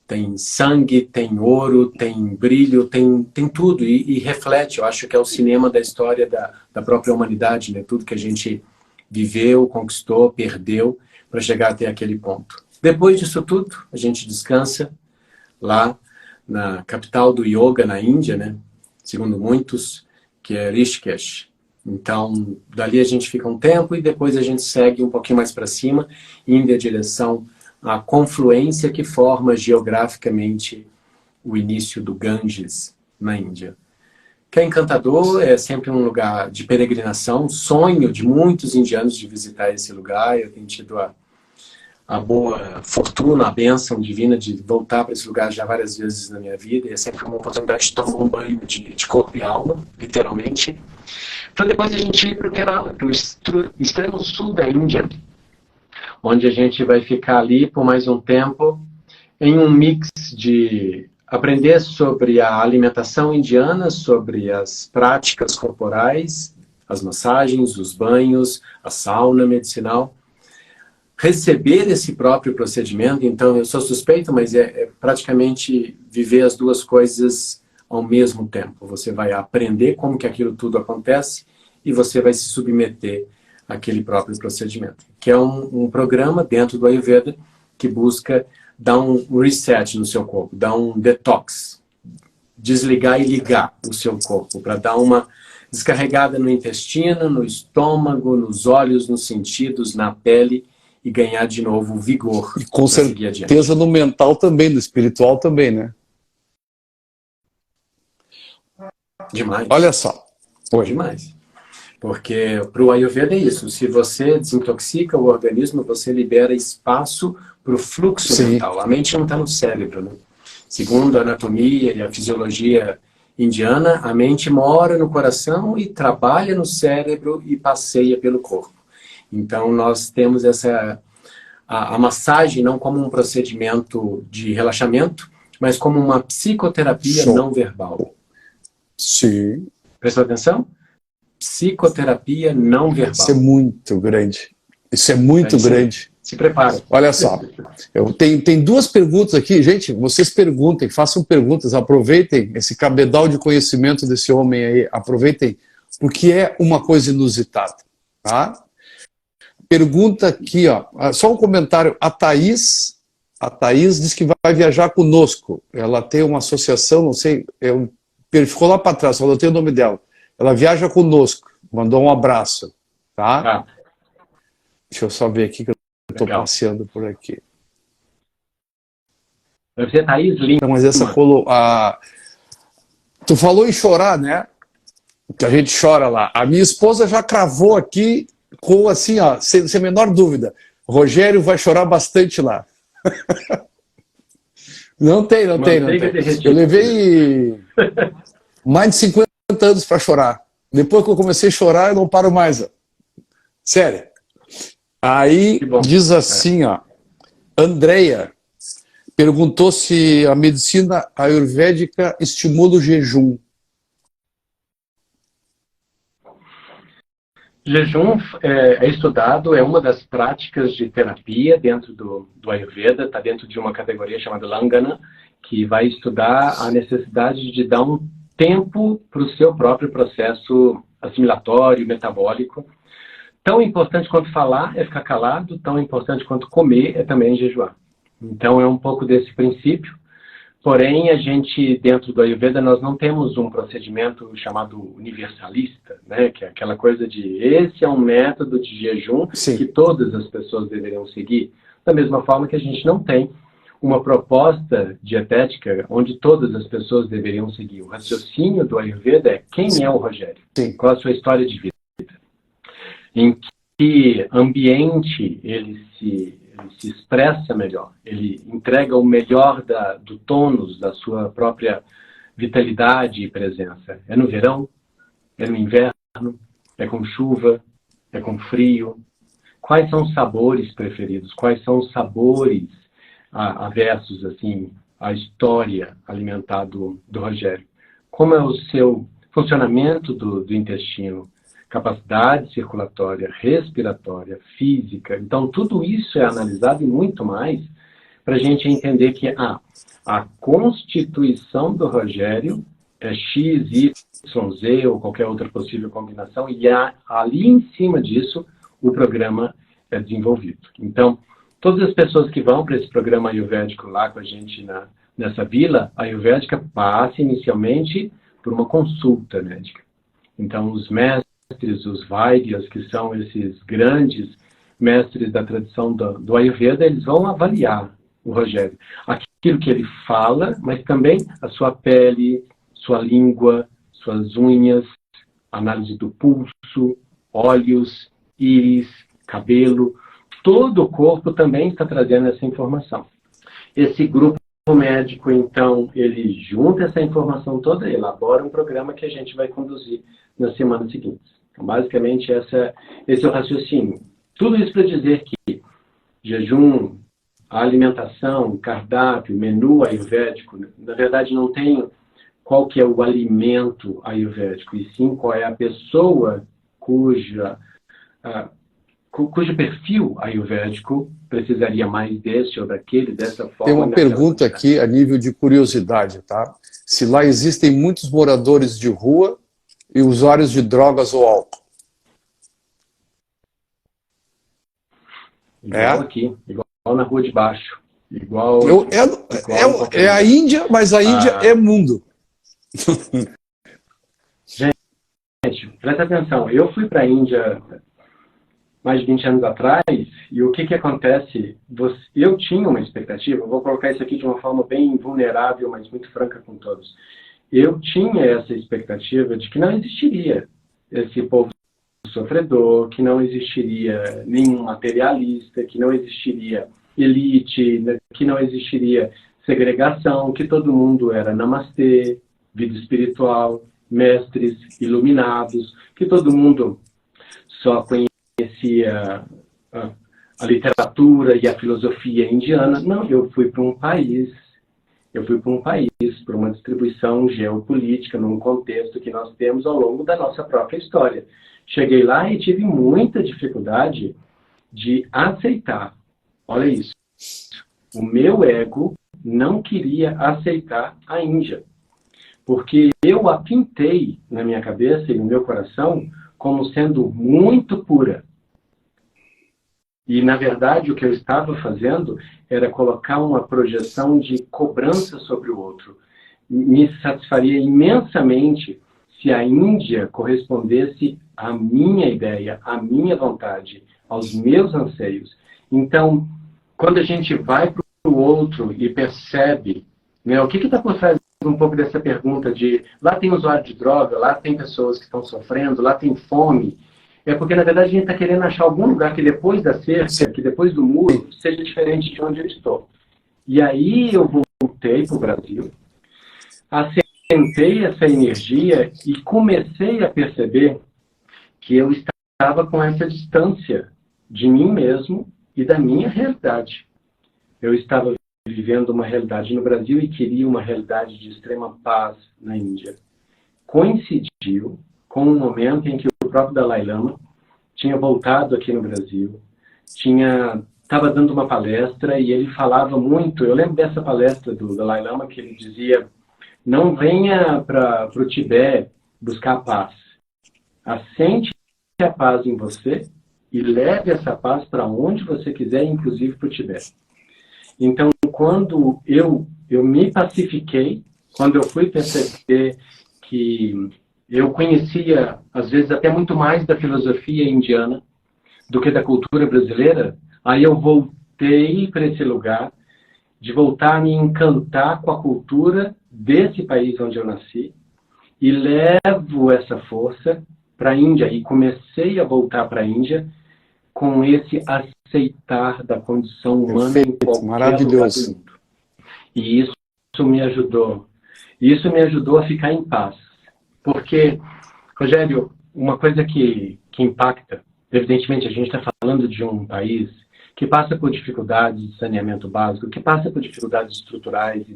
tem sangue, tem ouro, tem brilho, tem tudo e reflete, eu acho que é o cinema da história da própria humanidade, né? Tudo que a gente viveu, conquistou, perdeu para chegar até aquele ponto. Depois disso tudo, a gente descansa lá na capital do yoga na Índia, né? Segundo muitos, que é Rishikesh. Então, dali a gente fica um tempo e depois a gente segue um pouquinho mais para cima, indo em direção à confluência que forma geograficamente o início do Ganges na Índia. Que é encantador, é sempre um lugar de peregrinação, sonho de muitos indianos de visitar esse lugar. Eu tenho tido a boa fortuna, a bênção divina de voltar para esse lugar já várias vezes na minha vida, e é sempre uma oportunidade de tomar um banho de corpo e alma, literalmente, para depois a gente ir para o Kerala, para o extremo sul da Índia, onde a gente vai ficar ali por mais um tempo, em um mix de aprender sobre a alimentação indiana, sobre as práticas corporais, as massagens, os banhos, a sauna medicinal, receber esse próprio procedimento. Então eu sou suspeito, mas é praticamente viver as duas coisas ao mesmo tempo. Você vai aprender como que aquilo tudo acontece e você vai se submeter àquele próprio procedimento, que é um programa dentro do Ayurveda que busca dar um reset no seu corpo, dar um detox, desligar e ligar o seu corpo, para dar uma descarregada no intestino, no estômago, nos olhos, nos sentidos, na pele, e ganhar de novo vigor. E com certeza no mental também, no espiritual também, né? Demais. Olha só. Oi. Demais. Porque para o Ayurveda é isso. Se você desintoxica o organismo, você libera espaço para o fluxo mental. A mente não está no cérebro, né? Segundo a anatomia e a fisiologia indiana, a mente mora no coração e trabalha no cérebro e passeia pelo corpo. Então, nós temos a massagem não como um procedimento de relaxamento, mas como uma psicoterapia não verbal. Sim. Prestou atenção? Psicoterapia não verbal. Isso é muito grande. Isso é muito grande. Se prepare. Olha só, tem duas perguntas aqui. Gente, vocês perguntem, façam perguntas, aproveitem esse cabedal de conhecimento desse homem aí, aproveitem, porque é uma coisa inusitada. Tá? Pergunta aqui, ó, só um comentário. A Thaís diz que vai viajar conosco. Ela tem uma associação, não sei, ficou lá para trás, só não tenho o nome dela. Ela viaja conosco, mandou um abraço. Tá? Deixa eu só ver aqui que eu estou passeando por aqui. Deve ser Thaís Lima. Mas essa tu falou em chorar, né? Que a gente chora lá. A minha esposa já cravou aqui com assim, ó, sem a menor dúvida. Rogério vai chorar bastante lá. Não tem. Eu levei mais de 50 anos para chorar. Depois que eu comecei a chorar, eu não paro mais. Ó. Sério. Aí diz assim, ó, Andréia perguntou se a medicina ayurvédica estimula o jejum. Jejum é estudado, é uma das práticas de terapia dentro do Ayurveda, está dentro de uma categoria chamada Langana, que vai estudar a necessidade de dar um tempo para o seu próprio processo assimilatório, metabólico. Tão importante quanto falar é ficar calado, tão importante quanto comer é também jejuar. Então é um pouco desse princípio. Porém, a gente, dentro do Ayurveda, nós não temos um procedimento chamado universalista, né? Que é aquela coisa de esse é um método de jejum que todas as pessoas deveriam seguir. Da mesma forma que a gente não tem uma proposta dietética onde todas as pessoas deveriam seguir. O raciocínio do Ayurveda é quem é o Rogério? Qual a sua história de vida? Em que ambiente ele se expressa melhor, ele entrega o melhor do tônus da sua própria vitalidade e presença. É no verão? É no inverno? É com chuva? É com frio? Quais são os sabores preferidos? Quais são os sabores aversos, assim, à história alimentar do Rogério? Como é o seu funcionamento do intestino? Capacidade circulatória, respiratória, física. Então, tudo isso é analisado e muito mais para a gente entender que a constituição do Rogério é X, Y, Z ou qualquer outra possível combinação e ali em cima disso o programa é desenvolvido. Então, todas as pessoas que vão para esse programa ayurvédico lá com a gente nessa vila ayurvédica passam inicialmente por uma consulta médica. Então, os mestres, os Vaidyas, que são esses grandes mestres da tradição do Ayurveda, eles vão avaliar o Rogério. Aquilo que ele fala, mas também a sua pele, sua língua, suas unhas, análise do pulso, olhos, íris, cabelo. Todo o corpo também está trazendo essa informação. Esse grupo médico, então, ele junta essa informação toda e elabora um programa que a gente vai conduzir nas semanas seguintes. Então, basicamente, esse é o raciocínio. Tudo isso para dizer que jejum, a alimentação, o cardápio, o menu ayurvédico, na verdade não tem qual que é o alimento ayurvédico, e sim qual é a pessoa cujo perfil ayurvédico precisaria mais desse ou daquele, dessa forma. Tem uma pergunta aqui a nível de curiosidade, tá? Se lá existem muitos moradores de rua e usuários de drogas ou álcool. Igual aqui, igual na rua de baixo. É a Índia, mas a Índia é mundo. Gente, presta atenção. Eu fui para a Índia mais de 20 anos atrás, e o que acontece? Eu tinha uma expectativa, vou colocar isso aqui de uma forma bem vulnerável, mas muito franca com todos. Eu tinha essa expectativa de que não existiria esse povo sofredor, que não existiria nenhum materialista, que não existiria elite, que não existiria segregação, que todo mundo era namastê, vida espiritual, mestres iluminados, que todo mundo só conhecia a literatura e a filosofia indiana. Não, eu fui para um país, para uma distribuição geopolítica, num contexto que nós temos ao longo da nossa própria história. Cheguei lá e tive muita dificuldade de aceitar. Olha isso. O meu ego não queria aceitar a Índia. Porque eu a pintei na minha cabeça e no meu coração como sendo muito pura. E, na verdade, o que eu estava fazendo era colocar uma projeção de cobrança sobre o outro. Me satisfaria imensamente se a Índia correspondesse à minha ideia, à minha vontade, aos meus anseios. Então, quando a gente vai para o outro e percebe, né, o que está por trás um pouco dessa pergunta de lá tem usuário de droga, lá tem pessoas que estão sofrendo, lá tem fome, é porque, na verdade, a gente está querendo achar algum lugar que depois da cerca, que depois do muro, seja diferente de onde eu estou. E aí eu voltei para o Brasil, assentei essa energia e comecei a perceber que eu estava com essa distância de mim mesmo e da minha realidade. Eu estava vivendo uma realidade no Brasil e queria uma realidade de extrema paz na Índia. Coincidiu com um momento em que o próprio Dalai Lama tinha voltado aqui no Brasil, estava dando uma palestra e ele falava muito, eu lembro dessa palestra do Dalai Lama que ele dizia, não venha para o Tibete buscar a paz, assente a paz em você e leve essa paz para onde você quiser, inclusive para o Tibete. Então, quando eu me pacifiquei, quando eu fui perceber que eu conhecia, às vezes, até muito mais da filosofia indiana do que da cultura brasileira, aí eu voltei para esse lugar de voltar a me encantar com a cultura desse país onde eu nasci e levo essa força para a Índia e comecei a voltar para a Índia com esse aceitar da condição humana. Perfeito, em qualquer maravilhoso. lugar do mundo. E isso me ajudou. Isso me ajudou a ficar em paz. Porque, Rogério, uma coisa que impacta, evidentemente a gente está falando de um país que passa por dificuldades de saneamento básico, que passa por dificuldades estruturais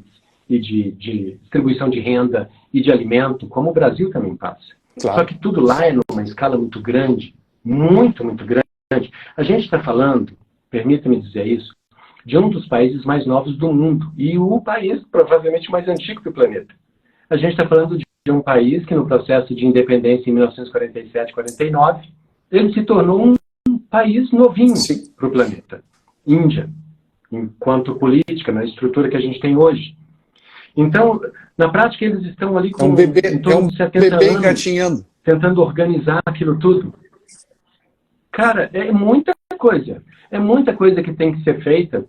e de distribuição de renda e de alimento, como o Brasil também passa. Claro. Só que tudo lá é numa escala muito grande, muito, muito grande. A gente está falando, permita-me dizer isso, de um dos países mais novos do mundo e o país provavelmente mais antigo do planeta. A gente está falando de um país que no processo de independência em 1947-49, ele se tornou um país novinho para o planeta. Índia, enquanto política, na estrutura que a gente tem hoje. Então, na prática, eles estão ali com em torno de 70 anos, engatinhando, tentando organizar aquilo tudo. Cara, é muita coisa. É muita coisa que tem que ser feita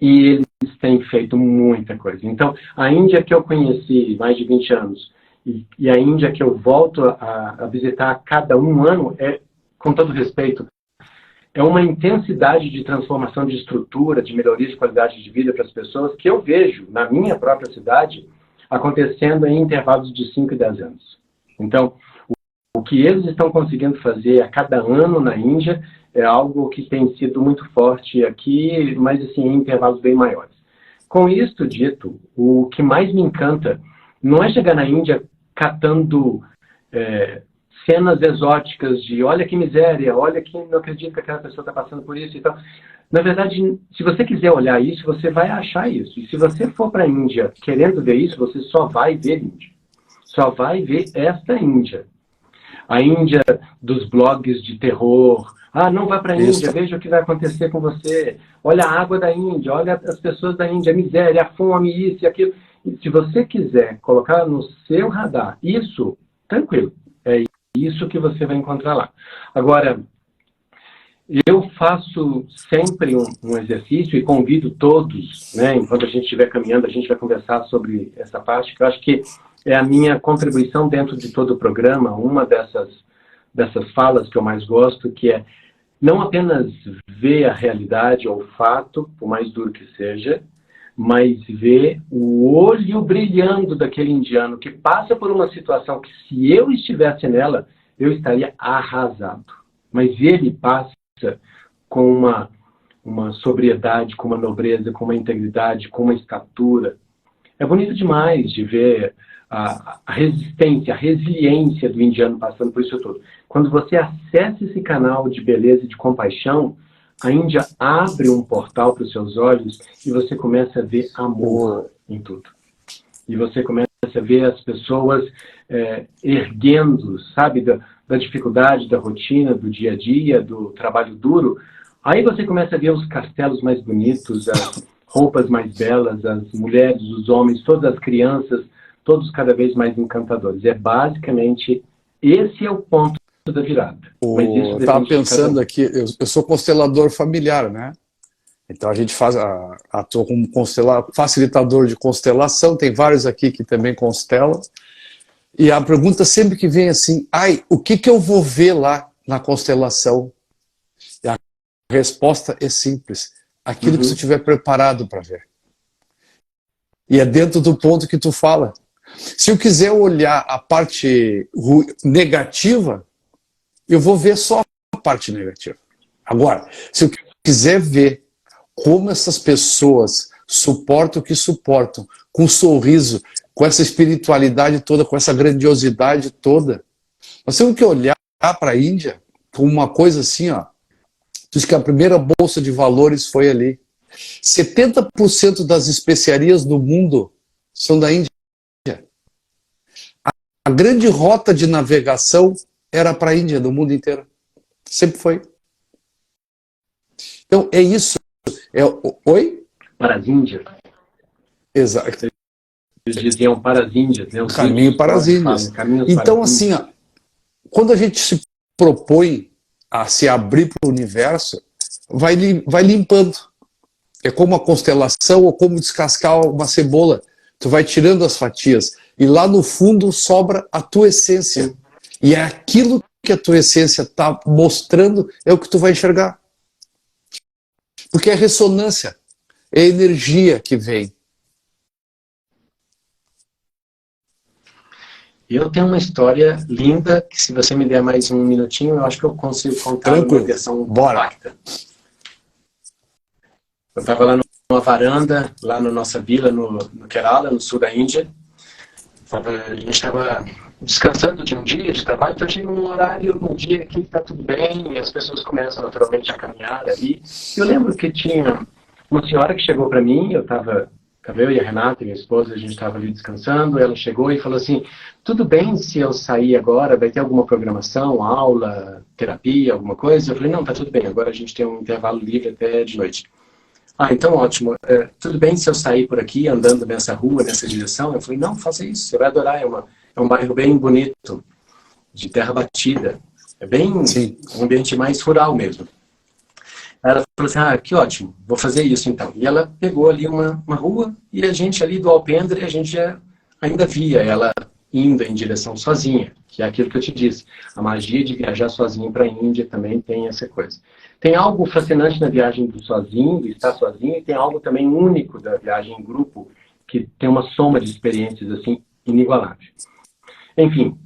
e eles têm feito muita coisa. Então, a Índia que eu conheci mais de 20 anos e a Índia que eu volto a visitar a cada um ano, com todo respeito, é uma intensidade de transformação de estrutura, de melhoria de qualidade de vida para as pessoas que eu vejo na minha própria cidade acontecendo em intervalos de 5 e 10 anos. Então, o que eles estão conseguindo fazer a cada ano na Índia é algo que tem sido muito forte aqui, mas assim, em intervalos bem maiores. Com isto dito, o que mais me encanta não é chegar na Índia catando cenas exóticas de olha que miséria, olha que não acredito que aquela pessoa está passando por isso e tal. Na verdade, se você quiser olhar isso, você vai achar isso. E se você for para a Índia querendo ver isso, você só vai ver Índia. Só vai ver esta Índia. A Índia dos blogs de terror. Ah, não vá para a Índia, veja o que vai acontecer com você. Olha a água da Índia, olha as pessoas da Índia, a miséria, a fome, isso e aquilo. E se você quiser colocar no seu radar isso, tranquilo. É isso que você vai encontrar lá. Agora, eu faço sempre um exercício e convido todos, né, enquanto a gente estiver caminhando, a gente vai conversar sobre essa parte, que eu acho que é a minha contribuição dentro de todo o programa, uma dessas falas que eu mais gosto, que é não apenas ver a realidade ou o fato, por mais duro que seja, mas ver o olho brilhando daquele indiano que passa por uma situação que, se eu estivesse nela, eu estaria arrasado. Mas ele passa com uma sobriedade, com uma nobreza, com uma integridade, com uma estatura. É bonito demais de ver a resistência, a resiliência do indiano passando por isso tudo. Quando você acessa esse canal de beleza e de compaixão, a Índia abre um portal para os seus olhos e você começa a ver amor em tudo. E você começa a ver as pessoas erguendo, sabe, da dificuldade, da rotina, do dia a dia, do trabalho duro. Aí você começa a ver os castelos mais bonitos, as roupas mais belas, as mulheres, os homens, todas as crianças, todos cada vez mais encantadores. É basicamente, esse é o ponto da virada. Eu estava pensando aqui, eu sou constelador familiar, né? Então a gente atua como facilitador de constelação, tem vários aqui que também constelam. E a pergunta sempre que vem assim, o que eu vou ver lá na constelação? E a resposta é simples, aquilo que você estiver preparado para ver. E é dentro do ponto que tu fala. Se eu quiser olhar a parte negativa, eu vou ver só a parte negativa. Agora, se eu quiser ver como essas pessoas suportam o que suportam, com um sorriso, com essa espiritualidade toda, com essa grandiosidade toda, nós temos que olhar para a Índia como uma coisa assim, ó. Diz que a primeira bolsa de valores foi ali. 70% das especiarias do mundo são da Índia. A grande rota de navegação era para a Índia, do mundo inteiro. Sempre foi. Então, é isso. Oi? Para as Índias. Exato. Eles diziam para as Índias. Né? Caminho para as Índias. Então, assim, ó, quando a gente se propõe a se abrir para o universo, vai limpando. É como a constelação ou como descascar uma cebola. Tu vai tirando as fatias. E lá no fundo sobra a tua essência. E é aquilo que a tua essência está mostrando, é o que tu vai enxergar. Porque é ressonância. É energia que vem. Eu tenho uma história linda, que se você me der mais um minutinho, eu acho que eu consigo contar uma versão compacta. Eu estava lá numa varanda, lá na nossa vila, no Kerala, no sul da Índia. A gente estava descansando de um dia de trabalho, então chega um horário, um dia que está tudo bem, e as pessoas começam naturalmente a caminhar ali. Eu lembro que tinha uma senhora que chegou para mim, eu e a Renata, minha esposa, a gente estava ali descansando, ela chegou e falou assim, tudo bem se eu sair agora, vai ter alguma programação, aula, terapia, alguma coisa? Eu falei, não, tá tudo bem, agora a gente tem um intervalo livre até de noite. Então ótimo, tudo bem se eu sair por aqui, andando nessa rua, nessa direção? Eu falei, não, faça isso, você vai adorar, é um bairro bem bonito, de terra batida, é bem um ambiente mais rural mesmo. Ela falou assim, que ótimo, vou fazer isso então. E ela pegou ali uma rua e a gente ali do alpendre, a gente ainda via ela indo em direção sozinha, que é aquilo que eu te disse. A magia de viajar sozinho para a Índia também tem essa coisa. Tem algo fascinante na viagem do sozinho, do estar sozinho, e tem algo também único da viagem em grupo, que tem uma soma de experiências assim inigualável. Enfim,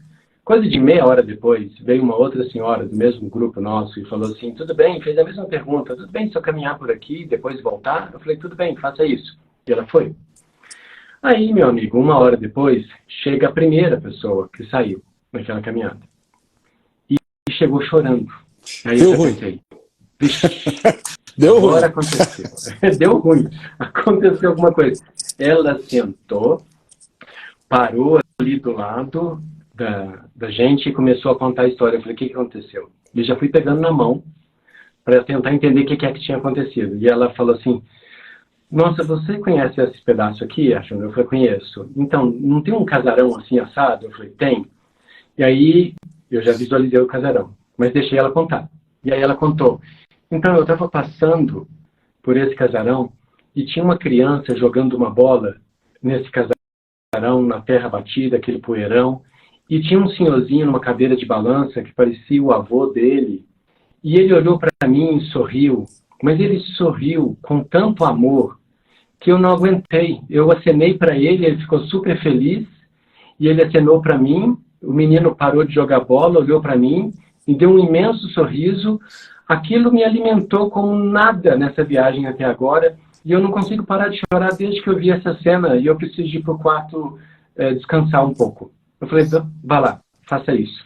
coisa de meia hora depois, veio uma outra senhora do mesmo grupo nosso e falou assim, tudo bem, fez a mesma pergunta, tudo bem se eu caminhar por aqui e depois voltar? Eu falei, tudo bem, faça isso. E ela foi. Aí, meu amigo, uma hora depois, chega a primeira pessoa que saiu naquela caminhada. E chegou chorando. Aí eu pensei, deu ruim. Agora aconteceu. Deu ruim. Aconteceu alguma coisa. Ela sentou, parou ali do lado da gente e começou a contar a história. Eu falei, o que aconteceu? E já fui pegando na mão para tentar entender o que é que tinha acontecido. E ela falou assim, nossa, você conhece esse pedaço aqui, Ashton? Eu falei, conheço. Então, não tem um casarão assim assado? Eu falei, tem. E aí, eu já visualizei o casarão, mas deixei ela contar. E aí ela contou. Então, eu estava passando por esse casarão e tinha uma criança jogando uma bola nesse casarão, na terra batida, aquele poeirão, e tinha um senhorzinho numa cadeira de balança que parecia o avô dele, e ele olhou para mim e sorriu, mas ele sorriu com tanto amor que eu não aguentei. Eu acenei para ele, ele ficou super feliz, e ele acenou para mim, o menino parou de jogar bola, olhou para mim, me deu um imenso sorriso. Aquilo me alimentou como nada nessa viagem até agora, e eu não consigo parar de chorar desde que eu vi essa cena, e eu preciso ir para o quarto descansar um pouco. Eu falei, vá lá, faça isso.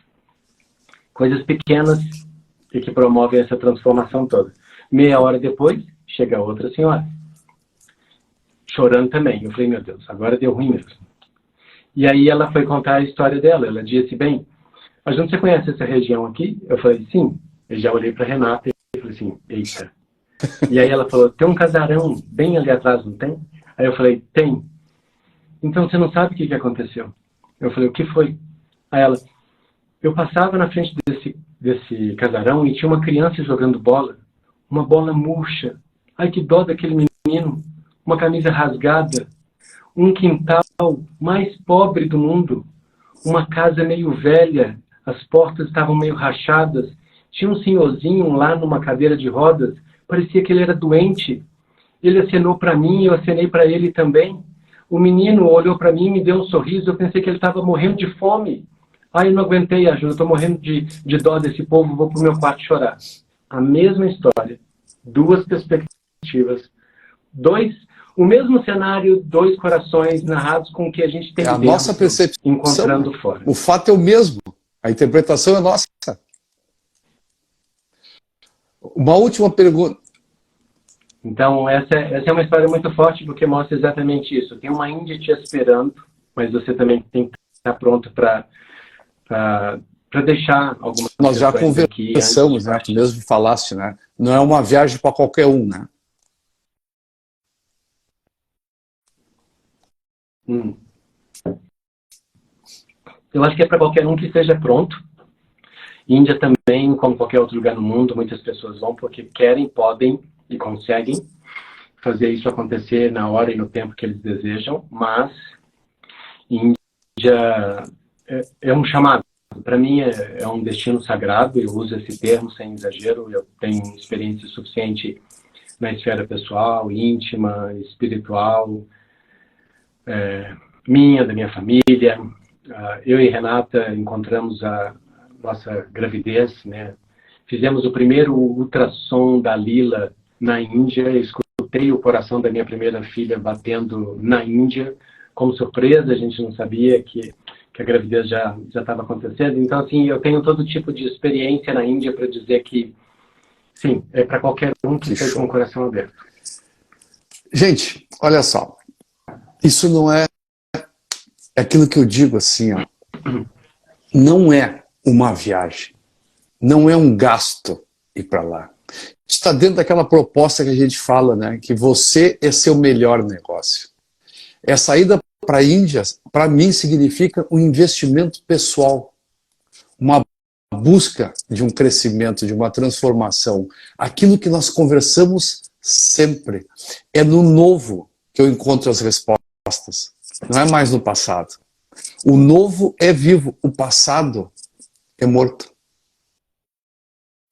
Coisas pequenas e que promovem essa transformação toda. Meia hora depois, chega outra senhora, chorando também. Eu falei, meu Deus, agora deu ruim mesmo. E aí ela foi contar a história dela. Ela disse, bem, a gente, você conhece essa região aqui? Eu falei, sim. Eu já olhei para Renata e falei assim, eita. E aí ela falou, tem um casarão bem ali atrás, não tem? Aí eu falei, tem. Então você não sabe o que aconteceu? Eu falei, o que foi? Aí ela, eu passava na frente desse casarão e tinha uma criança jogando bola. Uma bola murcha. Ai, que dó daquele menino. Uma camisa rasgada. Um quintal mais pobre do mundo. Uma casa meio velha. As portas estavam meio rachadas. Tinha um senhorzinho lá numa cadeira de rodas. Parecia que ele era doente. Ele acenou para mim e eu acenei para ele também. O menino olhou para mim e me deu um sorriso. Eu pensei que ele estava morrendo de fome. Ai, eu não aguentei, ajuda. Eu estou morrendo de dó desse povo. Vou para o meu quarto chorar. A mesma história. Duas perspectivas. O mesmo cenário, dois corações narrados com o que a gente tem a dentro, nossa percepção, encontrando fora. O fato é o mesmo. A interpretação é nossa. Uma última pergunta. Então, essa é uma história muito forte porque mostra exatamente isso. Tem uma Índia te esperando, mas você também tem que estar pronto para deixar algumas coisas. Nós já conversamos, né? Tu mesmo falaste, né? Não é uma viagem para qualquer um, né? Eu acho que é para qualquer um que esteja pronto. Índia também, como qualquer outro lugar no mundo, muitas pessoas vão porque querem, podem e conseguem fazer isso acontecer na hora e no tempo que eles desejam, mas Índia é um chamado. Para mim é um destino sagrado, eu uso esse termo sem exagero, eu tenho experiência suficiente na esfera pessoal, íntima, espiritual, da minha família. Eu e Renata encontramos a nossa gravidez, né? Fizemos o primeiro ultrassom da Lila na Índia, escutei o coração da minha primeira filha batendo na Índia, como surpresa, a gente não sabia que a gravidez já estava acontecendo. Então, assim, eu tenho todo tipo de experiência na Índia para dizer que, sim, é para qualquer um que esteja com o coração aberto. Gente, olha só, isso não é aquilo que eu digo assim, ó, não é uma viagem, não é um gasto ir para lá. Está dentro daquela proposta que a gente fala, né, que você é seu melhor negócio. Essa ida para a Índia, para mim, significa um investimento pessoal, uma busca de um crescimento, de uma transformação. Aquilo que nós conversamos sempre. É no novo que eu encontro as respostas, não é mais no passado. O novo é vivo, o passado é morto.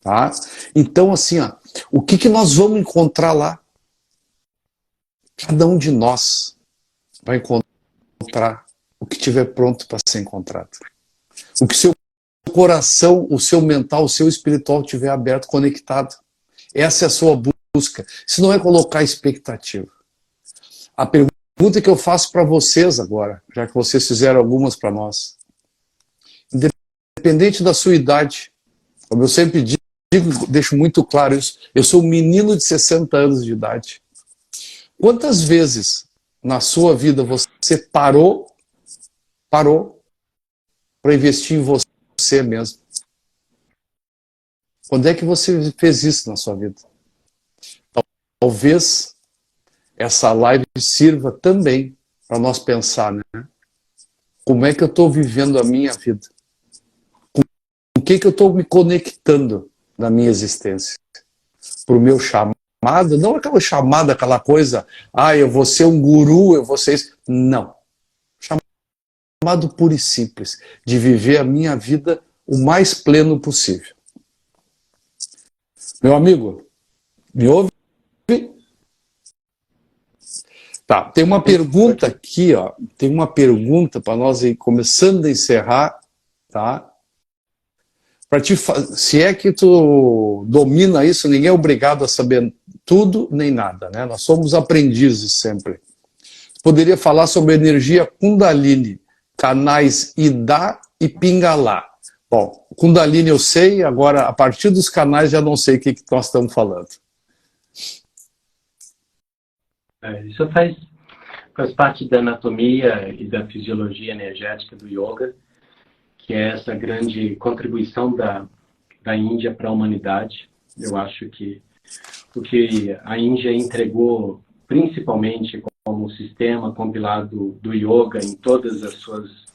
Tá? Então, assim, ó, o que nós vamos encontrar lá? Cada um de nós vai encontrar o que tiver pronto para ser encontrado. O que seu coração, o seu mental, o seu espiritual tiver aberto, conectado. Essa é a sua busca. Isso não é colocar expectativa. A pergunta que eu faço para vocês agora, já que vocês fizeram algumas para nós, independente da sua idade, como eu sempre digo, deixo muito claro isso, eu sou um menino de 60 anos de idade. Quantas vezes na sua vida você parou para investir em você mesmo? Quando é que você fez isso na sua vida? Talvez essa live sirva também para nós pensar, né? Como é que eu estou vivendo a minha vida? Com o que eu estou me conectando na minha existência? Para o meu chamado, não aquela chamada, aquela coisa, eu vou ser um guru, eu vou ser isso. Não. Chamado puro e simples, de viver a minha vida o mais pleno possível. Meu amigo, me ouve? Tá, tem uma pergunta aqui, ó. Tem uma pergunta para nós ir começando a encerrar, tá? Para ti, se é que tu domina isso, ninguém é obrigado a saber tudo nem nada, né? Nós somos aprendizes sempre. Poderia falar sobre energia Kundalini, canais Ida e Pingala. Bom, Kundalini eu sei, agora a partir dos canais já não sei o que nós estamos falando. Isso faz parte da anatomia e da fisiologia energética do yoga, que é essa grande contribuição da Índia para a humanidade. Eu acho que o que a Índia entregou, principalmente como sistema compilado do yoga em todas as suas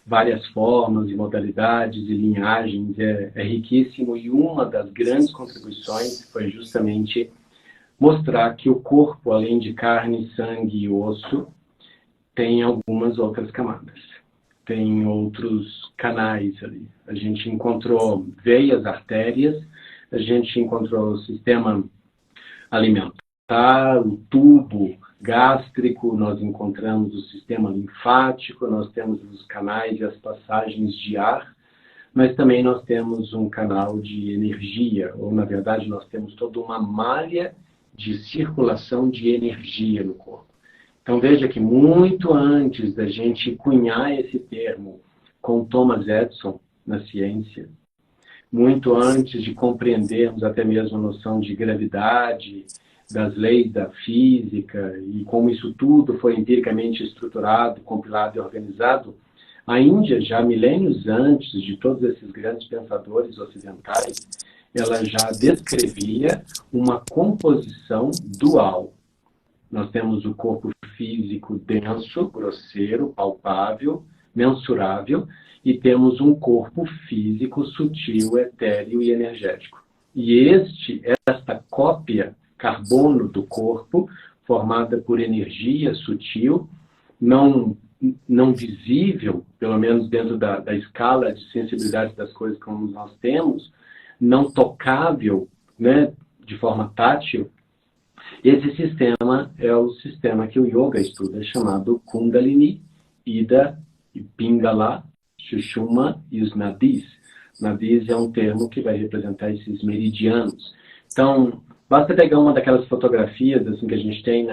várias formas e modalidades e linhagens, é riquíssimo, e uma das grandes contribuições foi justamente mostrar que o corpo, além de carne, sangue e osso, tem algumas outras camadas. Tem outros canais ali. A gente encontrou veias, artérias, a gente encontrou o sistema alimentar, o tubo gástrico, nós encontramos o sistema linfático, nós temos os canais e as passagens de ar, mas também nós temos um canal de energia, ou na verdade nós temos toda uma malha de circulação de energia no corpo. Então veja que muito antes da gente cunhar esse termo com Thomas Edison na ciência, muito antes de compreendermos até mesmo a noção de gravidade, das leis da física e como isso tudo foi empiricamente estruturado, compilado e organizado, a Índia, já milênios antes de todos esses grandes pensadores ocidentais, ela já descrevia uma composição dual. Nós temos o corpo físico denso, grosseiro, palpável, mensurável, e temos um corpo físico sutil, etéreo e energético. E esta cópia carbono do corpo, formada por energia sutil, não visível, pelo menos dentro da escala de sensibilidade das coisas como nós temos, não tocável, né, de forma tátil. Esse sistema é o sistema que o yoga estuda, chamado Kundalini, Ida, Pingala, Sushumna e os Nadis. Nadis é um termo que vai representar esses meridianos. Então, basta pegar uma daquelas fotografias assim, que a gente tem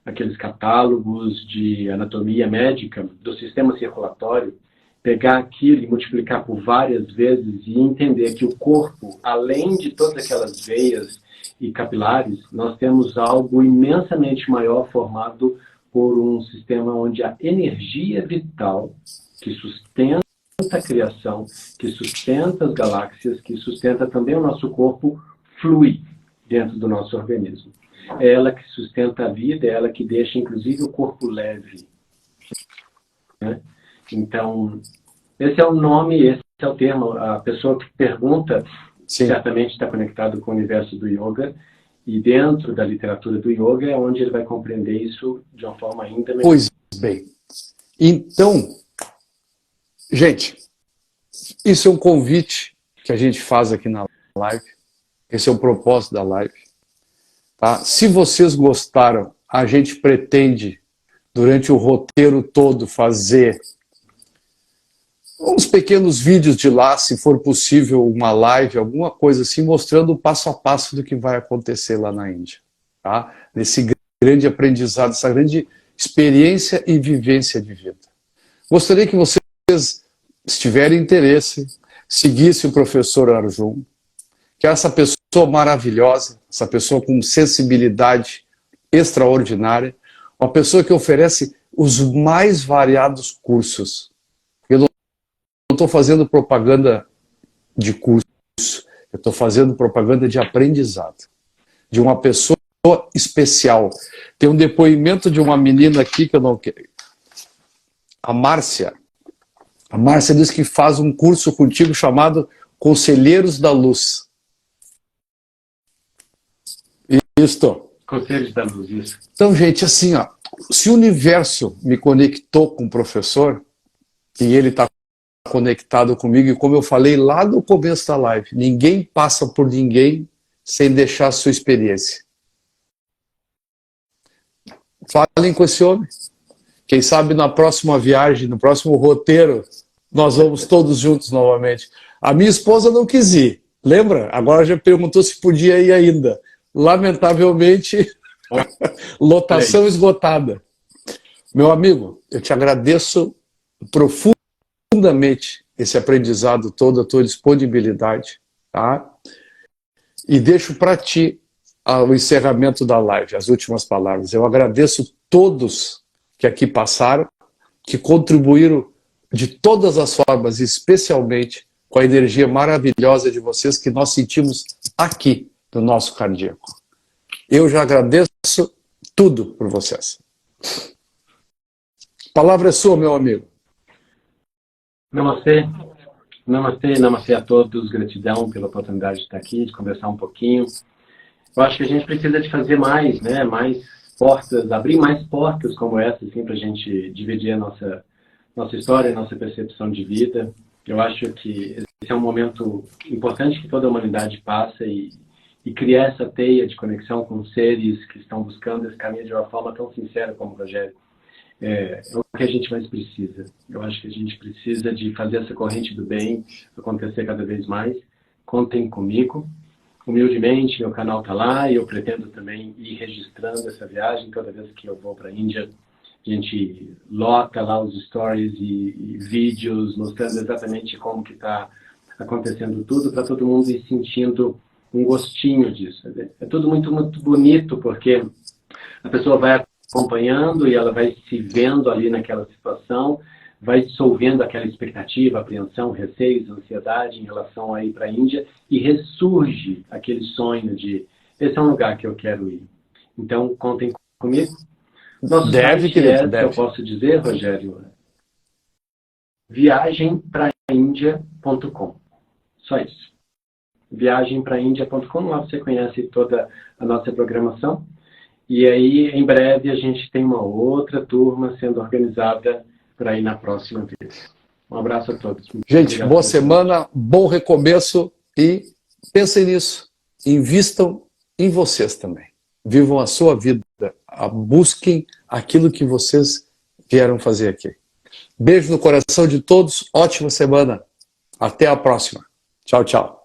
naqueles catálogos de anatomia médica do sistema circulatório, pegar aquilo e multiplicar por várias vezes e entender que o corpo, além de todas aquelas veias e capilares, nós temos algo imensamente maior formado por um sistema onde a energia vital que sustenta a criação, que sustenta as galáxias, que sustenta também o nosso corpo, flui dentro do nosso organismo. É ela que sustenta a vida, é ela que deixa, inclusive, o corpo leve. Né? Então, esse é o nome, esse é o termo. A pessoa que pergunta, sim, certamente está conectado com o universo do yoga, e dentro da literatura do yoga é onde ele vai compreender isso de uma forma ainda melhor. Pois bem. Então, gente, isso é um convite que a gente faz aqui na live. Esse é o propósito da live. Tá? Se vocês gostaram, a gente pretende, durante o roteiro todo, fazer uns pequenos vídeos de lá, se for possível, uma live, alguma coisa assim, mostrando o passo a passo do que vai acontecer lá na Índia. Tá? Nesse grande aprendizado, essa grande experiência e vivência de vida. Gostaria que vocês, se tiverem interesse, seguissem o professor Arjun, que é essa pessoa maravilhosa, essa pessoa com sensibilidade extraordinária, uma pessoa que oferece os mais variados cursos. Eu não estou fazendo propaganda de curso, eu estou fazendo propaganda de aprendizado, de uma pessoa especial. Tem um depoimento de uma menina aqui que eu não quero. A Márcia. A Márcia diz que faz um curso contigo chamado Conselheiros da Luz. Isso. Conselhos da Luz, isso. Então, gente, assim, ó, se o universo me conectou com o professor, e ele está conectado comigo, e como eu falei lá no começo da live, ninguém passa por ninguém sem deixar a sua experiência. Falem com esse homem. Quem sabe na próxima viagem, no próximo roteiro, nós vamos todos juntos novamente. A minha esposa não quis ir, lembra? Agora já perguntou se podia ir ainda. Lamentavelmente, lotação esgotada. Meu amigo, eu te agradeço profundamente esse aprendizado todo, a tua disponibilidade, tá? E deixo para ti o encerramento da live, as últimas palavras. Eu agradeço todos que aqui passaram, que contribuíram de todas as formas, especialmente com a energia maravilhosa de vocês que nós sentimos aqui no nosso cardíaco. Eu já agradeço tudo por vocês. A palavra é sua, meu amigo. Namastê. Namastê, namastê a todos. Gratidão pela oportunidade de estar aqui, de conversar um pouquinho. Eu acho que a gente precisa de fazer mais, né? Mais portas, abrir mais portas como essa, assim, para a gente dividir a nossa história, a nossa percepção de vida. Eu acho que esse é um momento importante que toda a humanidade passa e criar essa teia de conexão com seres que estão buscando esse caminho de uma forma tão sincera como o Rogério. É o que a gente mais precisa. Eu acho que a gente precisa de fazer essa corrente do bem acontecer cada vez mais. Contem comigo. Humildemente, meu canal está lá e eu pretendo também ir registrando essa viagem. Toda vez que eu vou para a Índia, a gente lota lá os stories e vídeos mostrando exatamente como que está acontecendo tudo, para todo mundo ir sentindo um gostinho disso. É tudo muito, muito bonito, porque a pessoa vai acompanhando e ela vai se vendo ali naquela situação, vai dissolvendo aquela expectativa, apreensão, receios, ansiedade em relação a ir para a Índia e ressurge aquele sonho de esse é um lugar que eu quero ir. Então, contem comigo. Nosso Deve, querido, deve. Eu posso dizer, Rogério, viagempraindia.com. Só isso. Viagempraindia.com, lá você conhece toda a nossa programação. E aí, em breve, a gente tem uma outra turma sendo organizada para ir na próxima vez. Um abraço a todos. Gente, boa semana, bom recomeço e pensem nisso. Invistam em vocês também. Vivam a sua vida. Busquem aquilo que vocês vieram fazer aqui. Beijo no coração de todos. Ótima semana. Até a próxima. Tchau, tchau.